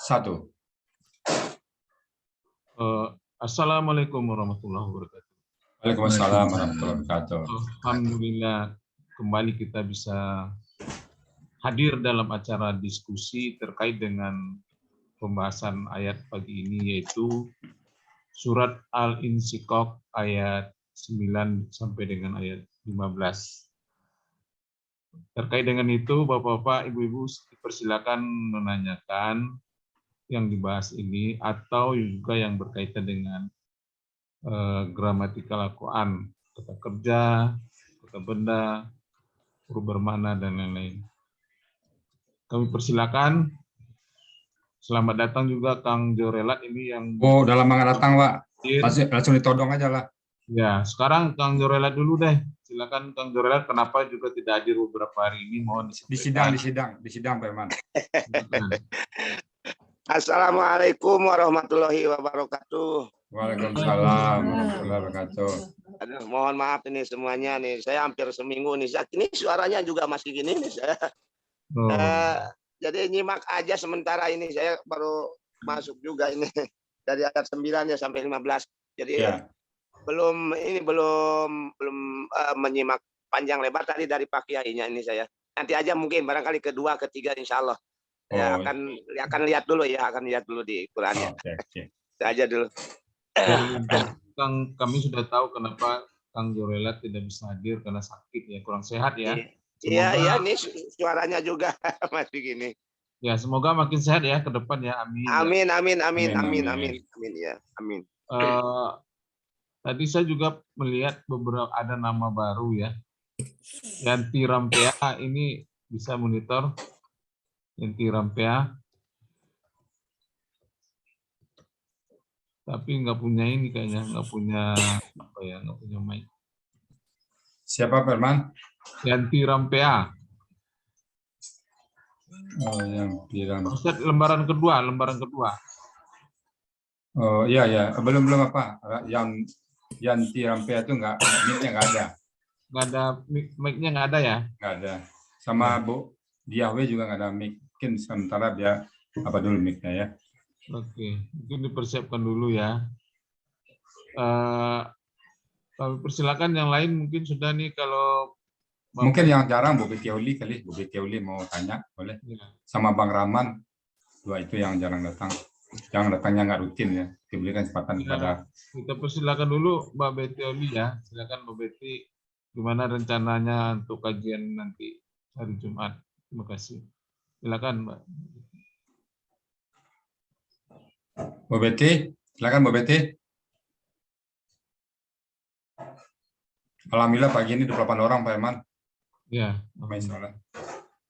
Satu. Assalamualaikum warahmatullahi wabarakatuh. Waalaikumsalam warahmatullahi wabarakatuh. Alhamdulillah kembali kita bisa hadir dalam acara diskusi terkait dengan pembahasan ayat pagi ini, yaitu surat Al-Insyiqaq ayat 9 sampai dengan ayat 15. Terkait dengan itu, Bapak-bapak, Ibu-ibu, persilakan menanyakan yang dibahas ini atau juga yang berkaitan dengan gramatikal Al-Quran, kata kerja, kata benda, huruf bermakna, dan lain-lain. Kami persilakan. Selamat datang juga Kang Jorelat ini yang... Oh, udah lama nggak datang, Pak. Langsung ditodong aja lah. Ya, sekarang Kang Jorelat dulu deh. Silakan Kang Jorelat, kenapa juga tidak hadir beberapa hari ini? Mohon disampaikan. Di sidang, Pak Iman. Assalamualaikum warahmatullahi wabarakatuh. Waalaikumsalam warahmatullahi wabarakatuh. Aduh, mohon maaf ini semuanya nih. Saya hampir seminggu nih. Ini suaranya juga masih gini nih saya. Jadi nyimak aja sementara ini. Saya baru masuk juga ini dari ayat 9 ya sampai 15. Jadi belum menyimak panjang lebar tadi dari Pak Kiainya ini saya. Nanti aja mungkin barangkali kedua, ketiga insya Allah. Ya akan lihat dulu ya, di Qurannya. Oke. Aja dulu. Kang, kami sudah tahu kenapa Kang Jorelat tidak bisa hadir karena sakit ya, kurang sehat ya. Iya, ini suaranya juga masih gini. Ya, semoga makin sehat ya ke depan ya. Amin. Amin ya. Amin. Tadi saya juga melihat beberapa ada nama baru ya. Yanti Rampea ini bisa monitor. Yanti Rampea, tapi nggak punya ini kayaknya, nggak punya mic. Siapa, Firman? Yanti Rampea. Oh, Yanti Rampea. Ustaz, lembaran kedua. Oh iya, belum apa? Yang Yanti Rampea itu mic-nya nggak ada. Nggak ada mic-nya, nggak ada ya? Nggak ada. Sama Bu Diahwe juga nggak ada mic. Mungkin sementara dia apa dulu mic-nya ya. Oke, mungkin dipersiapkan dulu ya. Kami persilakan yang lain mungkin sudah nih kalau mungkin yang jarang Bu Betiauli kali. Bu Betiauli mau tanya boleh. Ya. Sama Bang Rahman, dua itu yang jarang datang. Yang datangnya nggak rutin ya. Diberikan kesempatan kepada. Kita persilakan dulu Mbak Betiauli ya. Silakan Mbak Beti, gimana rencananya untuk kajian nanti hari Jumat. Terima kasih. Silakan Mbak. Bu Beti, silakan Bu Beti. Alhamdulillah pagi ini 28 orang Pak Iman. Ya.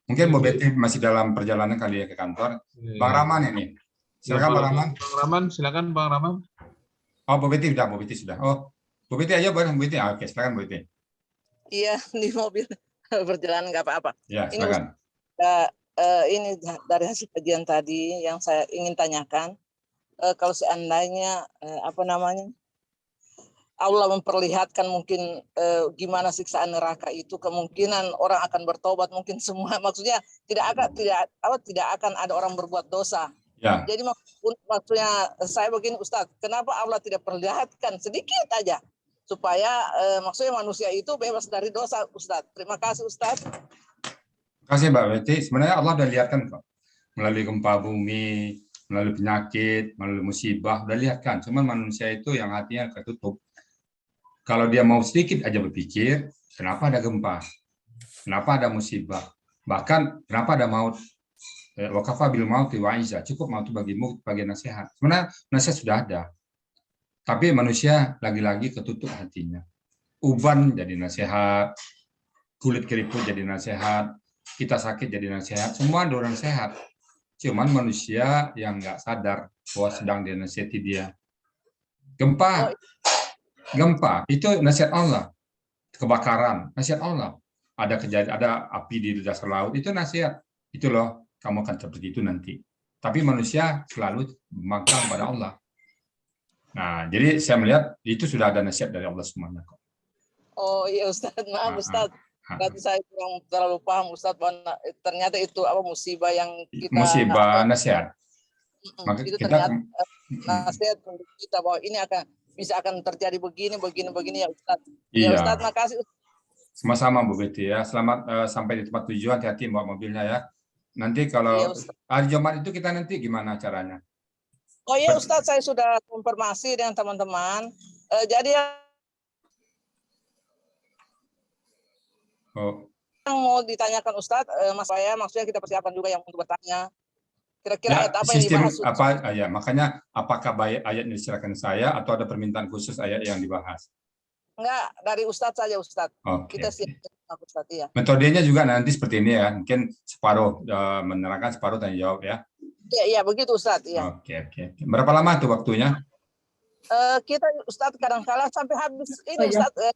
Mungkin Bu Beti masih dalam perjalanan kali ya ke kantor. Ya. Bang Rahman ini. Silakan Bang Rahman. Bang Rahman, silakan Bang Rahman. Oh, Bu Beti sudah. Oh, Bu Beti aja boleh Bu Beti. Oke, silakan Bu Beti. Iya, di mobil perjalanan nggak apa-apa. Ya, silakan. Ini dari hasil kajian tadi yang saya ingin tanyakan, kalau seandainya Allah memperlihatkan mungkin gimana siksaan neraka itu, kemungkinan orang akan bertobat, mungkin semua, maksudnya tidak akan ada orang berbuat dosa. Ya. Jadi maksudnya saya begini Ustadz, kenapa Allah tidak perlihatkan sedikit aja supaya maksudnya manusia itu bebas dari dosa, Ustadz. Terima kasih Ustadz. Terima kasih Mbak Betty. Sebenarnya Allah sudah lihatkan kok, melalui gempa bumi, melalui penyakit, melalui musibah, sudah lihatkan. Cuman manusia itu yang hatinya ketutup. Kalau dia mau sedikit aja berpikir, kenapa ada gempa, kenapa ada musibah, bahkan kenapa ada maut, wakafa bil mauti wa'iza, cukup maut bagimu bagi nasihat. Sebenarnya nasihat sudah ada, tapi manusia lagi-lagi ketutup hatinya. Uban jadi nasihat, kulit keriput jadi nasihat, kita sakit jadi nasihat, semua ada orang sehat. Cuman manusia yang nggak sadar bahwa sedang dinasihati dia. Gempa itu nasihat Allah. Kebakaran, nasihat Allah. Ada kejadian, ada api di dasar laut, itu nasihat. Itu loh, kamu akan seperti itu nanti. Tapi manusia selalu memegang pada Allah. Nah, jadi saya melihat itu sudah ada nasihat dari Allah semuanya. Oh iya Ustadz, maaf Ustadz. Berarti saya kurang terlalu paham Ustadz, ternyata itu musibah yang kita... Musibah nasihat. Maka Itu kita ternyata nasihat untuk kita bahwa ini akan terjadi begini ya Ustadz. Ya iya. Ustadz, makasih. Sama-sama Bu Betty ya. Selamat sampai di tempat tujuan, hati-hati bawa mobilnya ya. Nanti Iya, kalau Ustadz. hari Jumat itu kita nanti gimana caranya? Oh iya Ustadz, saya sudah konfirmasi dengan teman-teman. Jadi yang mau ditanyakan Ustadz, Mas saya maksudnya kita persiapan juga yang untuk bertanya. Kira-kira Ya, ayat apa yang sistem dibahas? apa ya, makanya apakah baik ayat yang diserahkan saya atau ada permintaan khusus ayat yang dibahas? Enggak, dari Ustadz saja Ustadz. Oke. Kita siap Ustadz ya. Metodenya juga nanti seperti ini ya, mungkin separuh menerangkan, separuh tanya jawab ya. Iya begitu Ustadz ya. Oke. Berapa lama tuh waktunya? Kita Ustadz kadang-kala sampai habis ini Ustadz.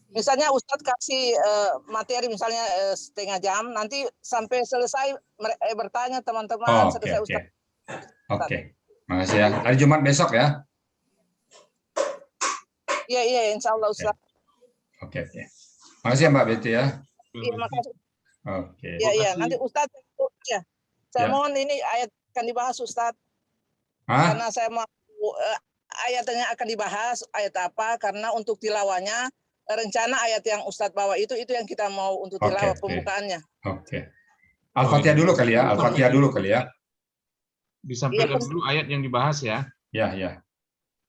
Misalnya Ustadz kasih materi misalnya setengah jam, nanti sampai selesai bertanya teman-teman. Selesai Ustadz. Oke. Makasih ya. Hari Jumat besok ya. Iya, insya Allah Ustadz. Oke. Makasih ya Mbak Betty ya. Iya, makasih. Oke. Iya, nanti Ustadz ya. Saya mohon ini ayat akan dibahas Ustadz. Karena saya mau ayatnya akan dibahas, ayat apa, karena untuk tilawahnya rencana ayat yang Ustadz bawa itu yang kita mau untuk tilawah pembukaannya. Oke. Al-Fatihah dulu kali ya, Al-Fatihah dulu kali ya. Disampaikan dulu ayat yang dibahas ya. Iya.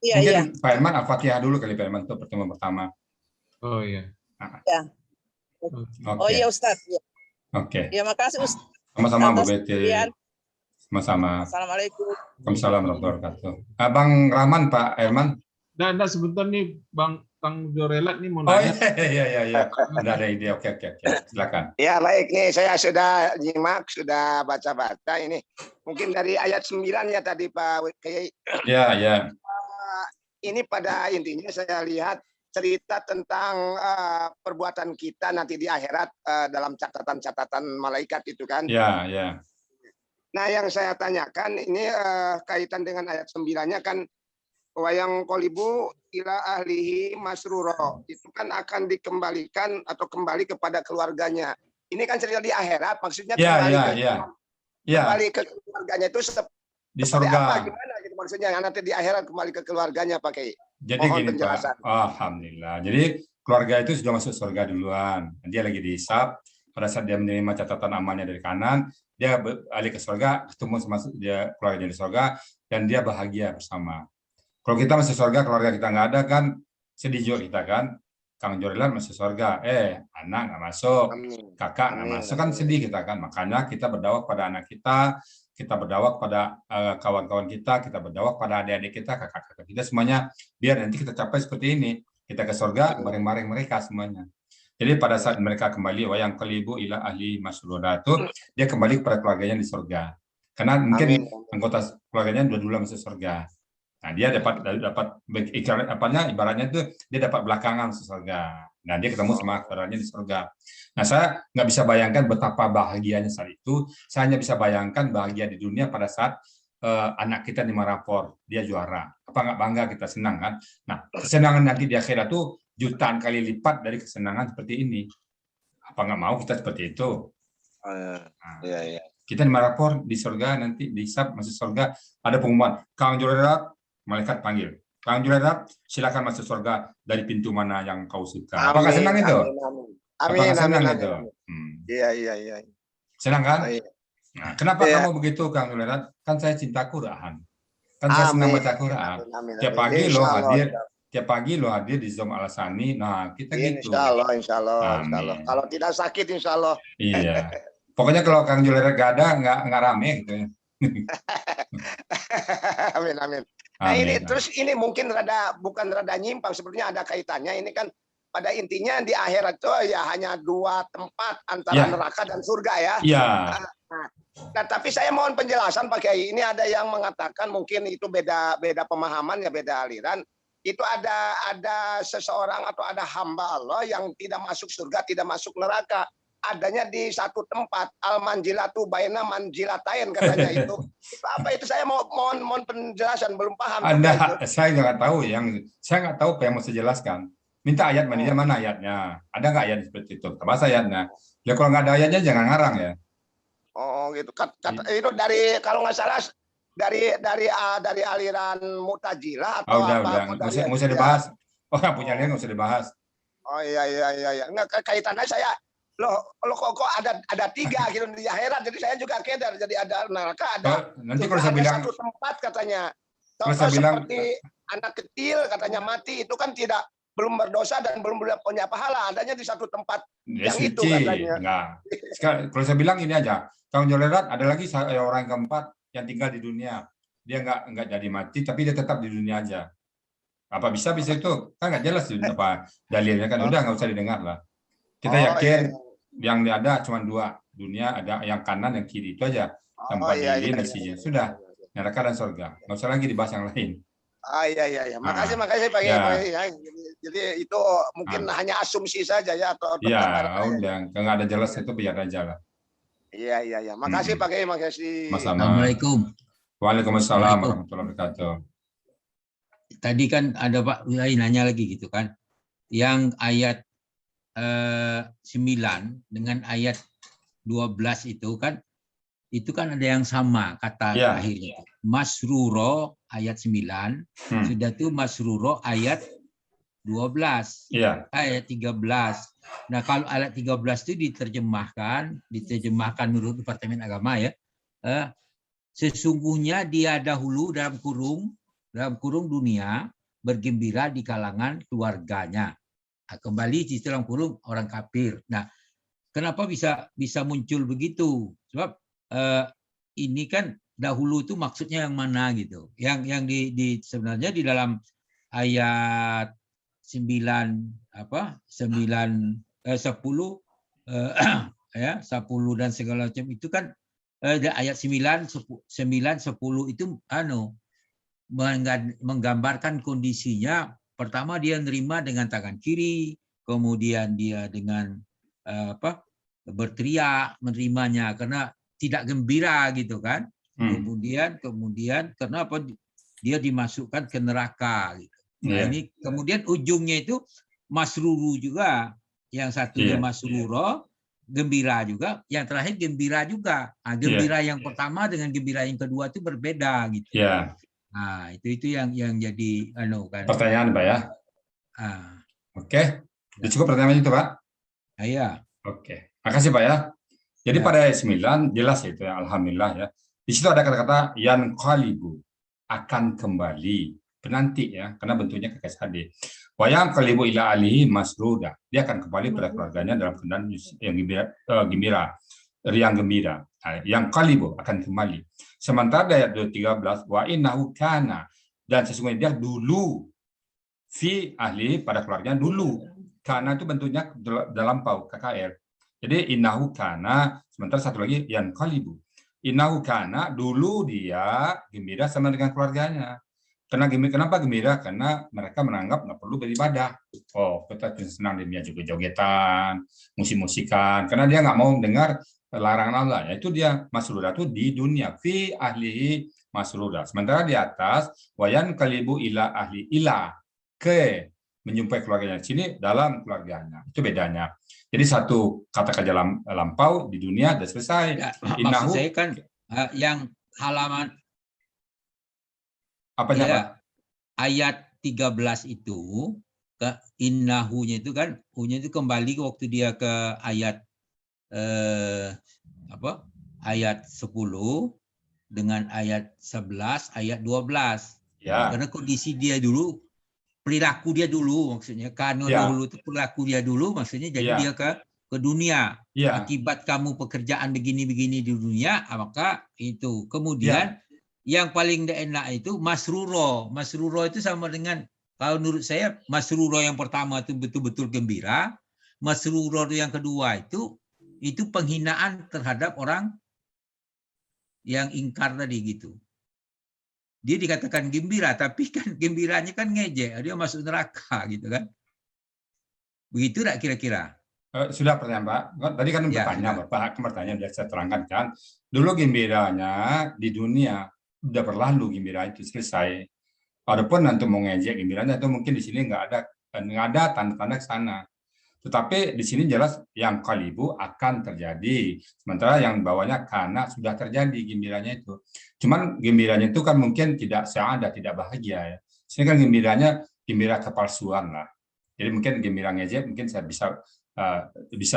Mungkin Pak Herman Al-Fatihah dulu kali Pak Herman untuk pertemuan pertama. Oh iya. Ya. Oh iya Ustadz. Ya. Oke. Ya makasih Ustadz. Sama-sama Bu Betty. Sama-sama. Assalamualaikum. Waalaikumsalam warahmatullahi wabarakatuh. Bang Rahman, Pak Herman. Nah, sebentar nih Kang Jorelat nih mau nanya. Oh iya. Ada ide. Oke. Silakan. Ya baik nih, saya sudah nyimak, sudah baca-baca ini. Mungkin dari ayat 9 ya tadi Pak Kiai. Iya. Ini pada intinya saya lihat cerita tentang perbuatan kita nanti di akhirat dalam catatan-catatan malaikat itu kan. Iya. Nah, yang saya tanyakan ini kaitan dengan ayat 9-nya kan wayang kolibu ila ahlihi masruro. Itu kan akan dikembalikan atau kembali kepada keluarganya. Ini kan cerita di akhirat, maksudnya kembali ke keluarganya itu di surga. Apa, gimana gitu maksudnya nanti di akhirat kembali ke keluarganya Pak Kiai. Jadi gini Pak. Alhamdulillah. Jadi keluarga itu sudah masuk surga duluan. Dia lagi dihisab. Pada saat dia menerima catatan amalnya dari kanan, dia balik ke surga, ketemu sama dia keluarganya di surga, dan dia bahagia bersama. Kalau kita masih surga, keluarga kita nggak ada kan, sedih juga kita kan. Kang Jorelat masih surga, anak nggak masuk, kakak nggak masuk, kan sedih kita kan. Makanya kita berdakwah pada anak kita berdakwah pada kawan-kawan kita berdakwah pada adik-adik kita, kakak-kakak kita semuanya, biar nanti kita capai seperti ini. Kita ke surga, bareng-bareng mereka semuanya. Jadi pada saat mereka kembali, wayang kalibu ila ahli masrura itu, dia kembali kepada keluarganya di surga. Karena mungkin anggota keluarganya dua masuk surga. Nah, dia dapat ibaratnya itu dia dapat belakangan masuk surga. Nah, dia ketemu sama keluarganya di surga. Nah, saya nggak bisa bayangkan betapa bahagianya saat itu. Saya hanya bisa bayangkan bahagia di dunia pada saat anak kita di rapor, dia juara. Apa nggak bangga, kita senang kan? Nah, kesenangan nanti di akhirat itu jutaan kali lipat dari kesenangan seperti ini. Apa nggak mau kita seperti itu? Iya. Kita di rapor di surga nanti dihisab masuk surga, ada pengumuman, Kang Jorelat, malaikat panggil. Kang Jorelat, silakan masuk surga dari pintu mana yang kau suka. Apakah senang itu? Apakah senang itu? Iya. Senang kan? Nah, kenapa kamu begitu Kang Jorelat? Kan saya cinta Quran. Kan saya senang baca Quran. Tiap pagi lo hadir. Tiap pagi lo hadir di Zoom Al-Sani. Nah, kita gitu. Insya Allah. Kalau tidak sakit, insya Allah. Iya. Pokoknya kalau Kang Jorelat gak ada, nggak rame gitu ya. Amin. Nah, ini terus ini mungkin bukan rada nyimpang, sebenarnya ada kaitannya. Ini kan pada intinya di akhirat itu ya hanya dua tempat antara neraka dan surga ya. Iya. Nah, tapi saya mohon penjelasan Pak Kiai. Ini ada yang mengatakan mungkin itu beda pemahaman ya, beda aliran. Itu ada seseorang atau ada hamba Allah yang tidak masuk surga, tidak masuk neraka. Adanya di satu tempat, al-manjilatu baina manjilatain katanya itu. Apa itu, saya mohon penjelasan, belum paham. Saya nggak tahu saya nggak tahu apa yang mau saya jelaskan. Minta ayat mana ayatnya? Ada nggak ayat seperti itu? Bahasa ayatnya. Ya kalau nggak ada ayatnya jangan ngarang ya. Oh gitu. Itu dari kalau nggak salah dari aliran Mu'tazilah atau udah, apa? nggak usah dibahas. Orang punya dia nggak usah dibahas. Oh iya. Nggak, kaitannya saya loh kok ada 3 gitu di akhirat, jadi saya juga keder, jadi ada neraka, ada Nanti kalau saya ada bilang, satu tempat katanya. kalau saya bilang Seperti anak kecil katanya mati itu kan belum berdosa dan belum punya pahala, adanya di satu tempat dia yang itu suci, katanya. enggak. Kalau saya bilang ini aja, Kang Jolerat ada lagi orang keempat yang tinggal di dunia, dia nggak jadi mati, tapi dia tetap di dunia aja. Apa bisa itu kan nggak jelas apa dalilnya kan, udah nggak usah didengar lah. Kita yakin yang ada cuma 2 dunia, ada yang kanan yang kiri, itu aja tempat lilin isinya, sudah neraka dan surga, nggak usah lagi dibahas yang lain. Iya. Makasih Pak Kiai. Jadi itu mungkin hanya asumsi saja ya, atau udah nggak ada jelas itu biar aja lah. Iya. Makasih Pak Kiai, makasih. Assalamualaikum. Waalaikumsalam warahmatullahi wabarakatuh. Tadi kan ada Pak Wilai nanya lagi gitu kan, yang ayat 9 dengan ayat 12 itu kan ada yang sama kata akhirnya. Masruro ayat 9, sudah tuh Masruro ayat 12, ayat 13. Nah kalau ayat 13 itu diterjemahkan menurut Departemen Agama ya, sesungguhnya dia dahulu dalam kurung dunia bergembira di kalangan keluarganya. Nah, kembali di dalam kurung orang kafir. Nah, kenapa bisa muncul begitu? Sebab ini kan dahulu itu maksudnya yang mana gitu? Yang sebenarnya di dalam ayat 9 10 ya 10 dan segala macam itu kan ayat 9 10 itu menggambarkan kondisinya. Pertama dia nerima dengan tangan kiri, kemudian dia dengan berteriak menerimanya karena tidak gembira gitu kan. Kemudian karena apa, dia dimasukkan ke neraka gitu. Nah, ini kemudian ujungnya itu masruru juga, yang satunya masruro gembira juga, yang terakhir gembira juga. Nah, gembira yang pertama dengan gembira yang kedua itu berbeda gitu. Nah, itu yang jadi kan. Pertanyaan Pak ya. Oke. Sudah cukup pertanyaan itu Pak? Iya. Oke. Makasih Pak ya. Jadi pada ayat 9 jelas itu ya, alhamdulillah ya. Di situ ada kata-kata yang qalibu, akan kembali, penanti ya, karena bentuknya kekes hadi. Wa yang qalibu ila alihi masruda, dia akan kembali pada keluarganya dalam keadaan yang gembira. Yang qalibu akan kembali. Sementara ayat 13 wa innahu kana, dan sesungguhnya dia dulu fi ahli pada keluarganya dulu. Kana itu bentuknya dalam pau KKR. Jadi innahu kana, sementara satu lagi yang qalibu. Innahu kana, dulu dia gembira sama dengan keluarganya. Kenapa gembira? Karena mereka menganggap nggak perlu beribadah. Oh, kita senang dia joget-jogetan, musik-musikan. Karena dia nggak mau dengar larangan Allah. Yaitu dia masruda itu di dunia. Fi ahlihi masruda. Sementara di atas, wayan kalibu ila ahli ila. Ke menjumpai keluarganya. Sini dalam keluarganya. Itu bedanya. Jadi satu kata kerja lampau di dunia sudah selesai. Ya, maksud saya kan yang halaman apanya Pak? Ayat 13 itu ke innahunya itu kan, hunya itu kembali waktu dia ke ayat ayat 10 dengan ayat 11, ayat 12. Ya. Karena kondisi dia dulu, perilaku dia dulu maksudnya, karena dahulu itu perilaku dia dulu maksudnya, jadi dia ke dunia. Akibat kamu pekerjaan begini-begini di dunia, maka itu. Kemudian yang paling enak itu masruro. Masruro itu sama dengan, kalau menurut saya masruro yang pertama itu betul-betul gembira. Masruro yang kedua itu penghinaan terhadap orang yang ingkar tadi gitu. Dia dikatakan gembira, tapi kan gembiranya kan ngejek, dia masuk neraka gitu kan. Begitu tak kira-kira? Sudah pertanyaan Pak. Tadi kan bertanya Bapak, pertanyaan sudah saya terangkan kan. Dulu gembiranya di dunia udah berlalu, gembira itu selesai. Adapun nanti mau ngejek gembiranya itu mungkin di sini nggak ada tanda-tanda ke sana. Tetapi di sini jelas yang qalibu akan terjadi. Sementara yang bawahnya kana sudah terjadi gembiranya itu. Cuman gembiranya itu kan mungkin tidak sa'adah, tidak bahagia ya. Sini kan gembiranya gembira kepalsuan lah. Jadi mungkin gembira ngejek mungkin saya bisa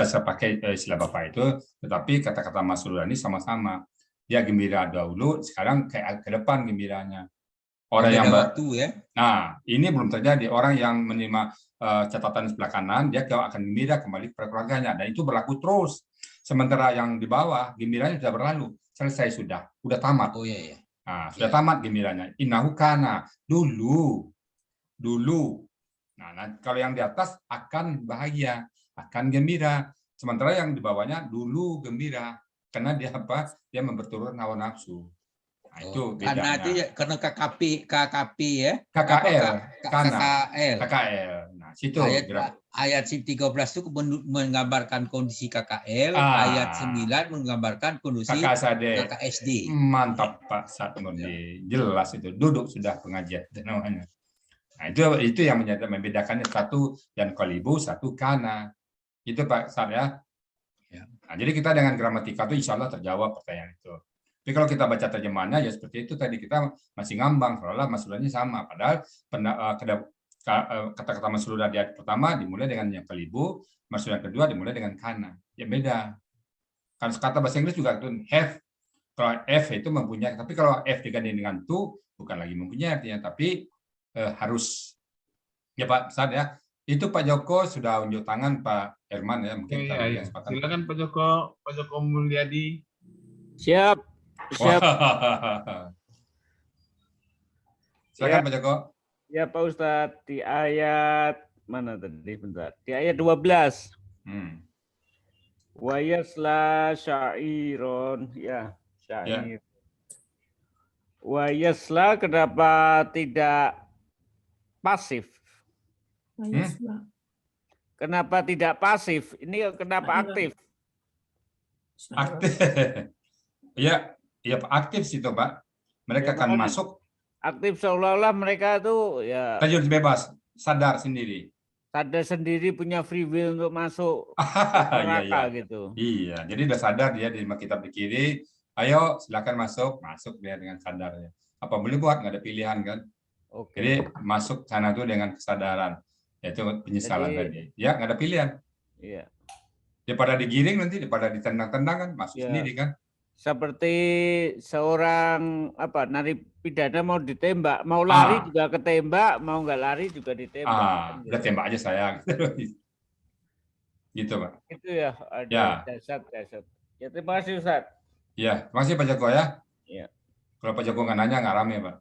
saya pakai istilah Bapak itu, tetapi kata-kata Mas Rudani sama-sama. Dia gembira dahulu, sekarang kayak ke depan gembiranya. Orang yang waktu ya. Nah, ini belum terjadi. Orang yang menerima catatan sebelah kanan, dia akan gembira kembali ke keluarganya, dan itu berlaku terus. Sementara yang di bawah, gembiranya sudah berlalu, selesai sudah tamat. Oh iya, iya. Nah, sudah tamat gembiranya. Innahu kana, dulu. Nah, kalau yang di atas akan bahagia, akan gembira. Sementara yang di bawahnya dulu gembira, karena dia apa? Dia memperturut hawa nafsu. Nah, itu bedanya. Karena KKP ya. KKL. Nah, situ ayat 13 itu menggambarkan kondisi KKL, ayat 9 menggambarkan kondisi KKSD. Mantap Pak Satmurni. Jelas itu. Duduk sudah pengajian namanya. Nah, itu yang membedakannya, satu dan qalibu, satu kana. Itu Pak Sat ya. Nah, jadi kita dengan gramatika itu insya Allah terjawab pertanyaan itu. Tapi kalau kita baca terjemahannya ya seperti itu tadi, kita masih ngambang seolah maksudnya sama. Padahal kata-kata maksudnya di ayat pertama dimulai dengan yang qalibu, maksudnya kedua dimulai dengan kana. Ya beda. Kan kata bahasa Inggris juga itu have. Kalau F itu mempunyai, tapi kalau F diganti dengan to bukan lagi mempunyai artinya, tapi harus. Ya Pak Sad ya. Itu Pak Joko sudah unjuk tangan, Pak Herman ya, mungkin ya. Silakan Pak Joko Mulyadi. Siap. Silakan Pak Joko. Ya Pak Ustadz, di ayat mana tadi? Bentar. Di ayat 12. Wa yasla sya'iron, ya, syair. Wa yasla kenapa tidak pasif? Kenapa tidak pasif? Ini kenapa aktif? Aktif. Ya aktif situ Pak. Mereka akan masuk. Aktif seolah-olah mereka itu ya terjun bebas, sadar sendiri. Sadar sendiri, punya free will untuk masuk neraka gitu. Iya, jadi udah sadar dia di kitab di kiri. Ayo silakan masuk dia dengan sadarnya. Apa boleh buat, nggak ada pilihan kan? Oke. Jadi masuk sana tuh dengan kesadaran. Yaitu penyesalan tadi. Ya nggak ada pilihan. Iya. Daripada digiring nanti, daripada ditendang-tendang kan, masuk sendiri kan. Seperti seorang narapidana mau ditembak, mau lari juga ketembak, mau nggak lari juga ditembak. Udah tembak aja saya. Gitu Pak. Itu ya, ada dasar. Ya terima kasih Ustaz. Ya, terima kasih Pak Joko ya. Iya. Kalau Pak Joko nggak nanya, nggak rame Pak.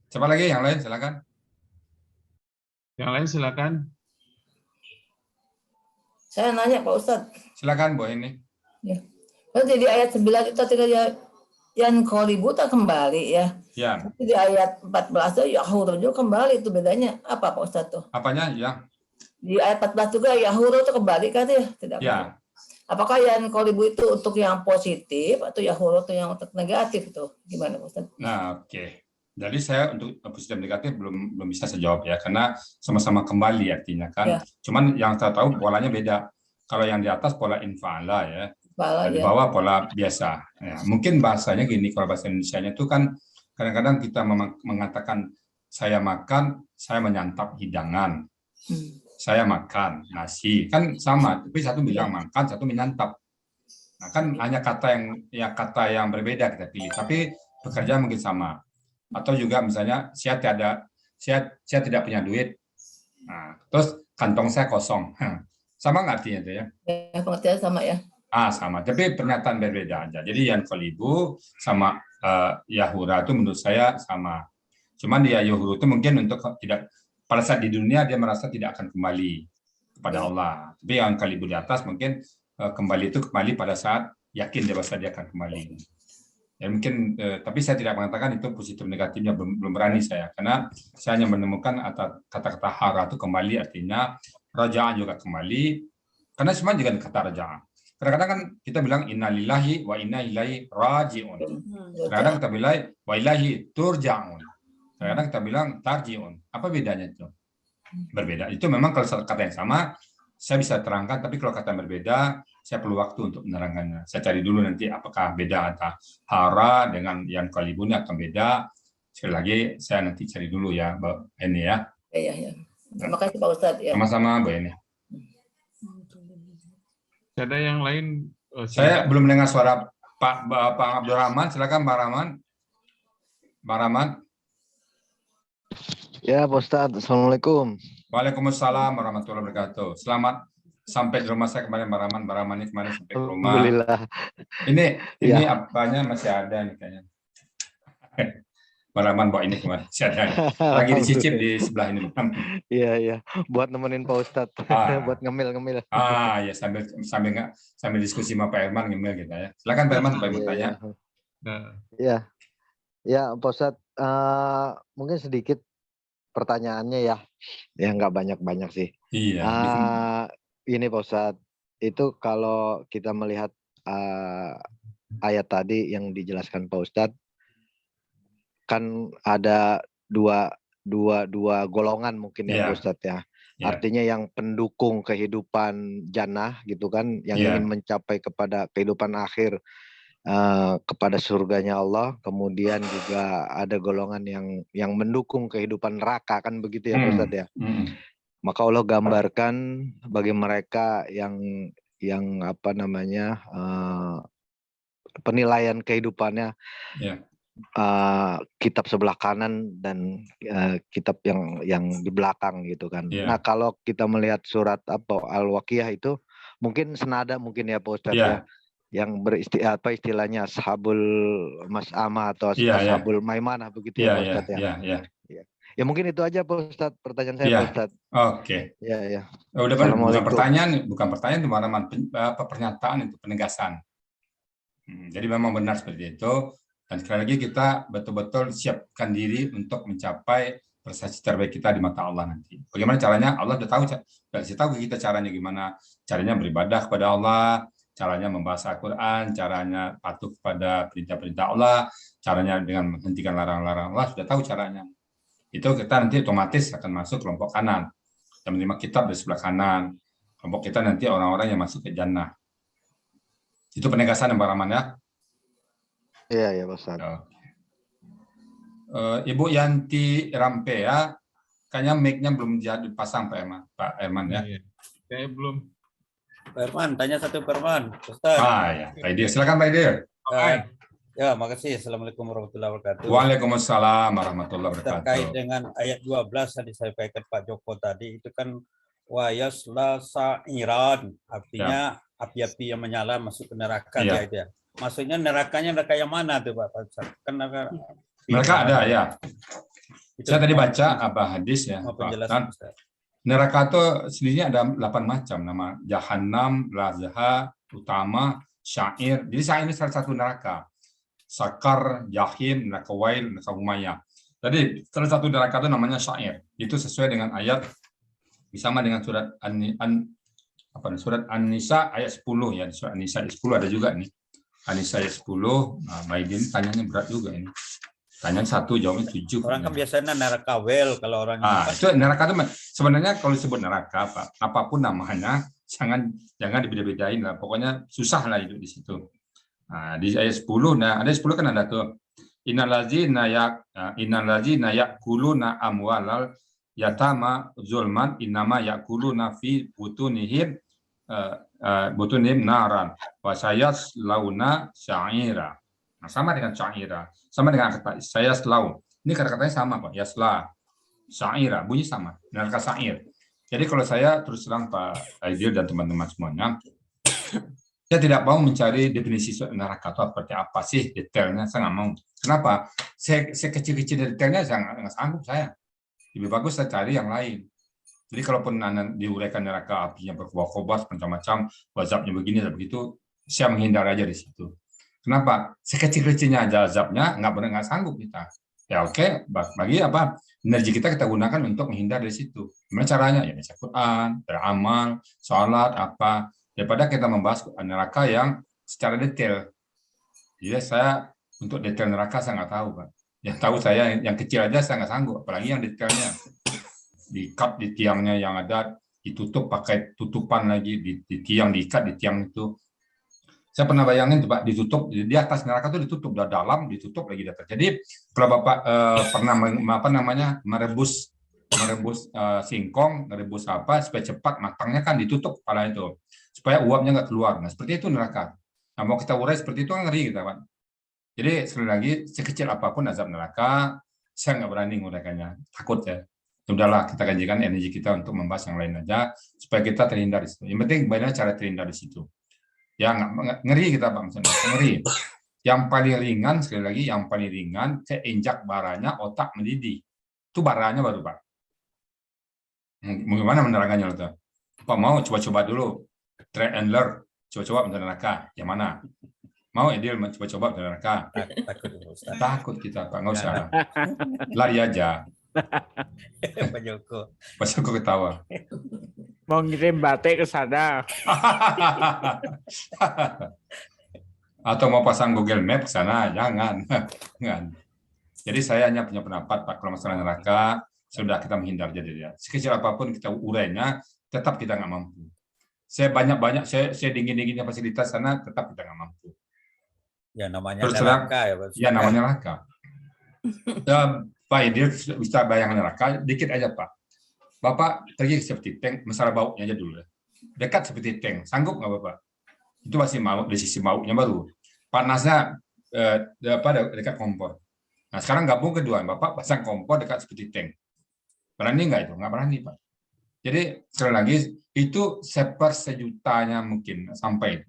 Siapa lagi yang lain, silakan. Yang lain silakan. Saya nanya Pak Ustadz. Silakan Bu ini. Ya. Jadi di ayat 9 itu ketika yang qalibu tak kembali ya. Ya. Tapi di ayat 14 itu yahuru juga kembali, itu bedanya apa Pak Ustadz tuh? Apanya ya? Di ayat 14 juga yahuru itu kembali kan ya? Tidak. Ya. Apakah yang qalibu itu untuk yang positif atau yahuru itu yang untuk negatif itu? Gimana Pak Ustadz? Nah, oke. Jadi saya untuk positif negatif belum bisa saya jawab ya, karena sama-sama kembali artinya kan. Ya. Cuman yang saya tahu polanya beda. Kalau yang di atas pola infa'ala ya. Di bawah pola biasa. Ya, mungkin bahasanya gini, kalau bahasa Indonesianya itu kan kadang-kadang kita mengatakan saya makan, saya menyantap hidangan. Saya makan nasi, kan sama, tapi satu bilang makan, satu menyantap. Nah, kan hanya kata yang berbeda kita pilih, tapi pekerjaan mungkin sama. Atau juga misalnya saya tidak punya duit. Nah, terus kantong saya kosong. Sama nggak artinya itu ya? Ya, pengertian sama ya. Sama, tapi pernyataan berbeda aja. Jadi yang qalibu sama yahura itu menurut saya sama. Cuman dia yahuru itu mungkin untuk tidak, pada saat di dunia dia merasa tidak akan kembali kepada Allah. Tapi yang qalibu di atas mungkin kembali pada saat yakin dia bahwa dia akan kembali. Ya mungkin, tapi saya tidak mengatakan itu positif negatifnya, belum berani saya, karena saya hanya menemukan kata-kata hara itu kembali, artinya raja'ah juga kembali, karena semua juga kata raja'ah. Kadang-kadang kan kita bilang innalillahi wa inna ilaihi raji'un. Kadang-kadang kita bilang wa ilaihi turja'un. Kadang-kadang kita bilang tarji'un. Apa bedanya itu? berbeda. Itu memang kalau kata yang sama, saya bisa terangkan, tapi kalau kata yang berbeda, saya perlu waktu untuk menerangkannya. Saya cari dulu nanti apakah beda antara hara dengan yang kalibun akan beda. Sekali lagi, saya nanti cari dulu ya, Mbak Eni ya. Iya. Terima kasih Pak Ustadz. Ya. Sama-sama, Mbak Eni. Ada yang lain? Saya belum mendengar suara Pak Abdurrahman. Silakan Pak Rahman. Pak Rahman. Ya, Pak Ustadz. Assalamualaikum. Waalaikumsalam warahmatullahi wabarakatuh. Selamat sampai di rumah saya kemarin, Pak Rahman. Pak Rahman ini kemarin sampai ke rumah. Alhamdulillah. Ini Ya. apanya masih ada nih kayaknya. Pak Rahman bawa ini kemarin masih ada. Lagi dicicip di sebelah ini. Iya. Buat nemenin Pak Ustadz. Buat ngemil-ngemil. Ya sambil diskusi sama Pak Herman ngemil kita ya. Silakan Pak Herman, Pak mau tanya. Iya. Ya, Pak Ustadz. Mungkin sedikit pertanyaannya ya. Ya nggak banyak-banyak sih. Iya. Ini Pak Ustadz. Itu kalau kita melihat ayat tadi yang dijelaskan Pak Ustadz, kan ada dua golongan mungkin ya Pak Ustadz ya. Artinya yang pendukung kehidupan jannah gitu kan, yang ingin mencapai kepada kehidupan akhir, kepada surganya Allah. Kemudian juga ada golongan yang mendukung kehidupan neraka, kan begitu ya Pak Ustadz ya. Maka Allah gambarkan bagi mereka yang apa namanya, penilaian kehidupannya, kitab sebelah kanan dan kitab yang di belakang gitu kan. Nah, kalau kita melihat surat Al-Waqiah itu mungkin senada mungkin ya Pak Ustadz ya, yang istilahnya ashabul mas'amah atau ashabul maimanah begitu ya Pak Ustadz ya. Ya mungkin itu aja Pak Ustadz, pertanyaan saya Pak Ustadz. Oke. Ya. Udah bukan pertanyaan teman-teman, pernyataan itu penegasan. Jadi memang benar seperti itu. Dan sekali lagi kita betul-betul siapkan diri untuk mencapai prestasi terbaik kita di mata Allah nanti. Bagaimana caranya? Allah sudah tahu kita caranya gimana. Caranya beribadah kepada Allah, caranya membaca Al-Quran, caranya patuh kepada perintah-perintah Allah, caranya dengan menghentikan larang-larang Allah, sudah tahu caranya. Itu kita nanti otomatis akan masuk kelompok kanan. Yang menerima kitab di sebelah kanan. Kelompok kita nanti orang-orang yang masuk ke jannah. Itu penegasan Pak Rahman ya. Iya Pak Ustadz. Ibu Yanti Rampea, kayaknya mic-nya belum jadi pasang Pak Herman ya. Saya belum. Pak Herman, tanya satu Pak Herman. Ustaz. Ya, Pak Idir. Silakan Pak Idir. Ya, makasih. Assalamualaikum warahmatullahi wabarakatuh. Waalaikumsalam warahmatullahi wabarakatuh. Terkait dengan ayat 12 yang disampaikan Pak Joko tadi, itu kan wayasla sa'iran, artinya api-api yang menyala masuk ke neraka ya. Maksudnya nerakanya neraka yang mana tuh Pak? Kan neraka ada ya. Saya tadi baca hadis ya. Neraka itu sendirinya ada 8 macam, nama Jahannam, Lazha, Utama, Syair. Jadi Syair ini salah satu neraka. Sakar, Jahim, neraka Wail, neraka Umayyah. Jadi salah satu neraka itu namanya Syair. Itu sesuai dengan ayat bersama dengan surat An-Nisa ayat 10 ya. Di surat An-Nisa ayat 10 ada juga nih. An-Nisa ayat 10. Nah, Maidin tanyanya berat juga ini. Tanyaan 1, jawabnya 7. Orang kan biasanya neraka well kalau orang itu neraka itu sebenarnya kalau disebut neraka Pak, apapun namanya jangan dibeda-bedain lah. Pokoknya susah lah hidup di situ. Nah, di ayat 10, ada 10 kan ada tuh. Innallazina ya'kuluna amwalal yatama zulman innama ya'kuluna fi butunihim naran wa sayaslawna sa'ira. Nah, sama dengan sa'ira. Sama dengan kata saya selau. Ini kata-katanya sama Pak. Yasla, sa'ira, bunyi sama. Neraka sa'ir. Jadi kalau saya terus terang Pak Aidil dan teman-teman semuanya, saya tidak mau mencari definisi neraka itu seperti apa sih detailnya. Saya nggak mau. Kenapa? Saya kecil-kecil detailnya saya nggak sanggup saya. Lebih bagus saya cari yang lain. Jadi kalaupun diuraikan neraka apinya berkobar-kobar macam-macam, azabnya begini dan begitu, saya menghindar aja di situ. Kenapa? Sekecil-kecilnya aja azabnya nggak sanggup kita. Ya oke, bagi energi kita gunakan untuk menghindar dari situ. Gimana caranya? Ya baca Quran, beramal, sholat, daripada kita membahas neraka yang secara detail. Jadi saya untuk detail neraka saya nggak tahu Pak. Yang tahu saya yang kecil aja saya nggak sanggup, apalagi yang detailnya. diikat di tiangnya yang ada, ditutup pakai tutupan lagi di tiang, diikat di tiang itu. Saya pernah bayangin coba ditutup di atas neraka itu, ditutup udah dalam, ditutup lagi di atas. Jadi kalau Bapak pernah merebus singkong, merebus apa supaya cepat matangnya kan ditutup kepala itu supaya uapnya nggak keluar. Nah seperti itu neraka. Nah mau kita urai seperti itu kan ngeri kita, Pak. Jadi sekali lagi sekecil apapun azab neraka, saya nggak berani nguraikannya, takut ya. Sudahlah kita kajikan energi kita untuk membahas yang lain aja supaya kita terhindar di situ. Yang penting banyak cara terhindar di situ. Ya nggak ngeri kita, Pak, ngeri. Yang paling ringan sekali lagi, yang paling ringan keinjak baranya otak mendidih. Itu baranya baru, Pak. Bagaimana menerangkannya itu? Pak mau coba-coba dulu, try and learn, coba-coba neraka. Yang mana? Mau Edil coba-coba neraka? Takut kita, Pak, nggak usah. Lari aja. Pak Joko. Pak Joko ketawa. Mau ngirim batik ke sana. Atau mau pasang Google Map ke sana, jangan. Jadi saya hanya punya pendapat, Pak, kalau masalah neraka sudah kita menghindar jadi ya. Sekecil apapun kita urainya, tetap kita nggak mampu. Saya banyak saya dingin-dinginnya fasilitas sana, tetap kita nggak mampu. Ya namanya Terus neraka ya, Pak. Ya namanya neraka. Pak Idil bisa bayangkan neraka, dikit aja, Pak. Bapak pergi seperti tank, masalah baunya aja dulu. Dekat seperti tank, sanggup nggak Bapak? Itu masih mau di sisi baunya baru. Panasnya dekat kompor. Nah sekarang gabung kedua, Bapak pasang kompor dekat seperti tank. Berani nggak itu? Nggak berani, Pak. Jadi sekali lagi itu sepersejutanya mungkin sampai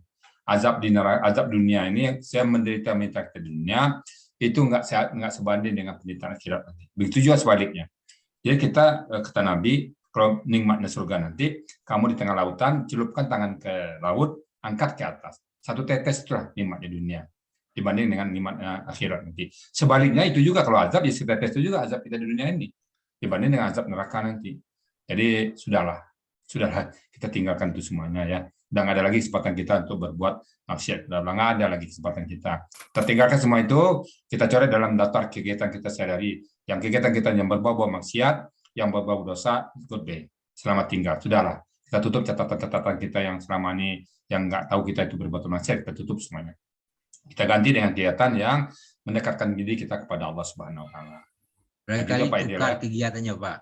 azab di neraka, azab dunia ini saya menderita ke dunia itu nggak sebanding dengan penderitaan akhirat nanti. Begitu juga sebaliknya. Jadi kita kata Nabi, kalau nikmatnya surga nanti, kamu di tengah lautan, celupkan tangan ke laut, angkat ke atas. Satu tetes itulah nikmatnya dunia dibanding dengan nikmatnya akhirat nanti. Sebaliknya itu juga kalau azab, ya setetes itu juga azab kita di dunia ini dibanding dengan azab neraka nanti. Jadi sudahlah kita tinggalkan itu semuanya ya. Udah nggak ada lagi kesempatan kita untuk berbuat maksiat. Udah nggak ada lagi kesempatan kita. Kita tinggalkan semua itu, kita coret dalam daftar kegiatan kita sehari-hari. Yang kegiatan kita yang berbau maksiat, yang berbau dosa, ikut B. Selamat tinggal. Sudahlah. Kita tutup catatan-catatan kita yang selama ini yang nggak tahu kita itu berbuat maksiat, kita tutup semuanya. Kita ganti dengan kegiatan yang mendekatkan diri kita kepada Allah Subhanahu Wa Taala. Barangkali tukar kegiatannya, Pak.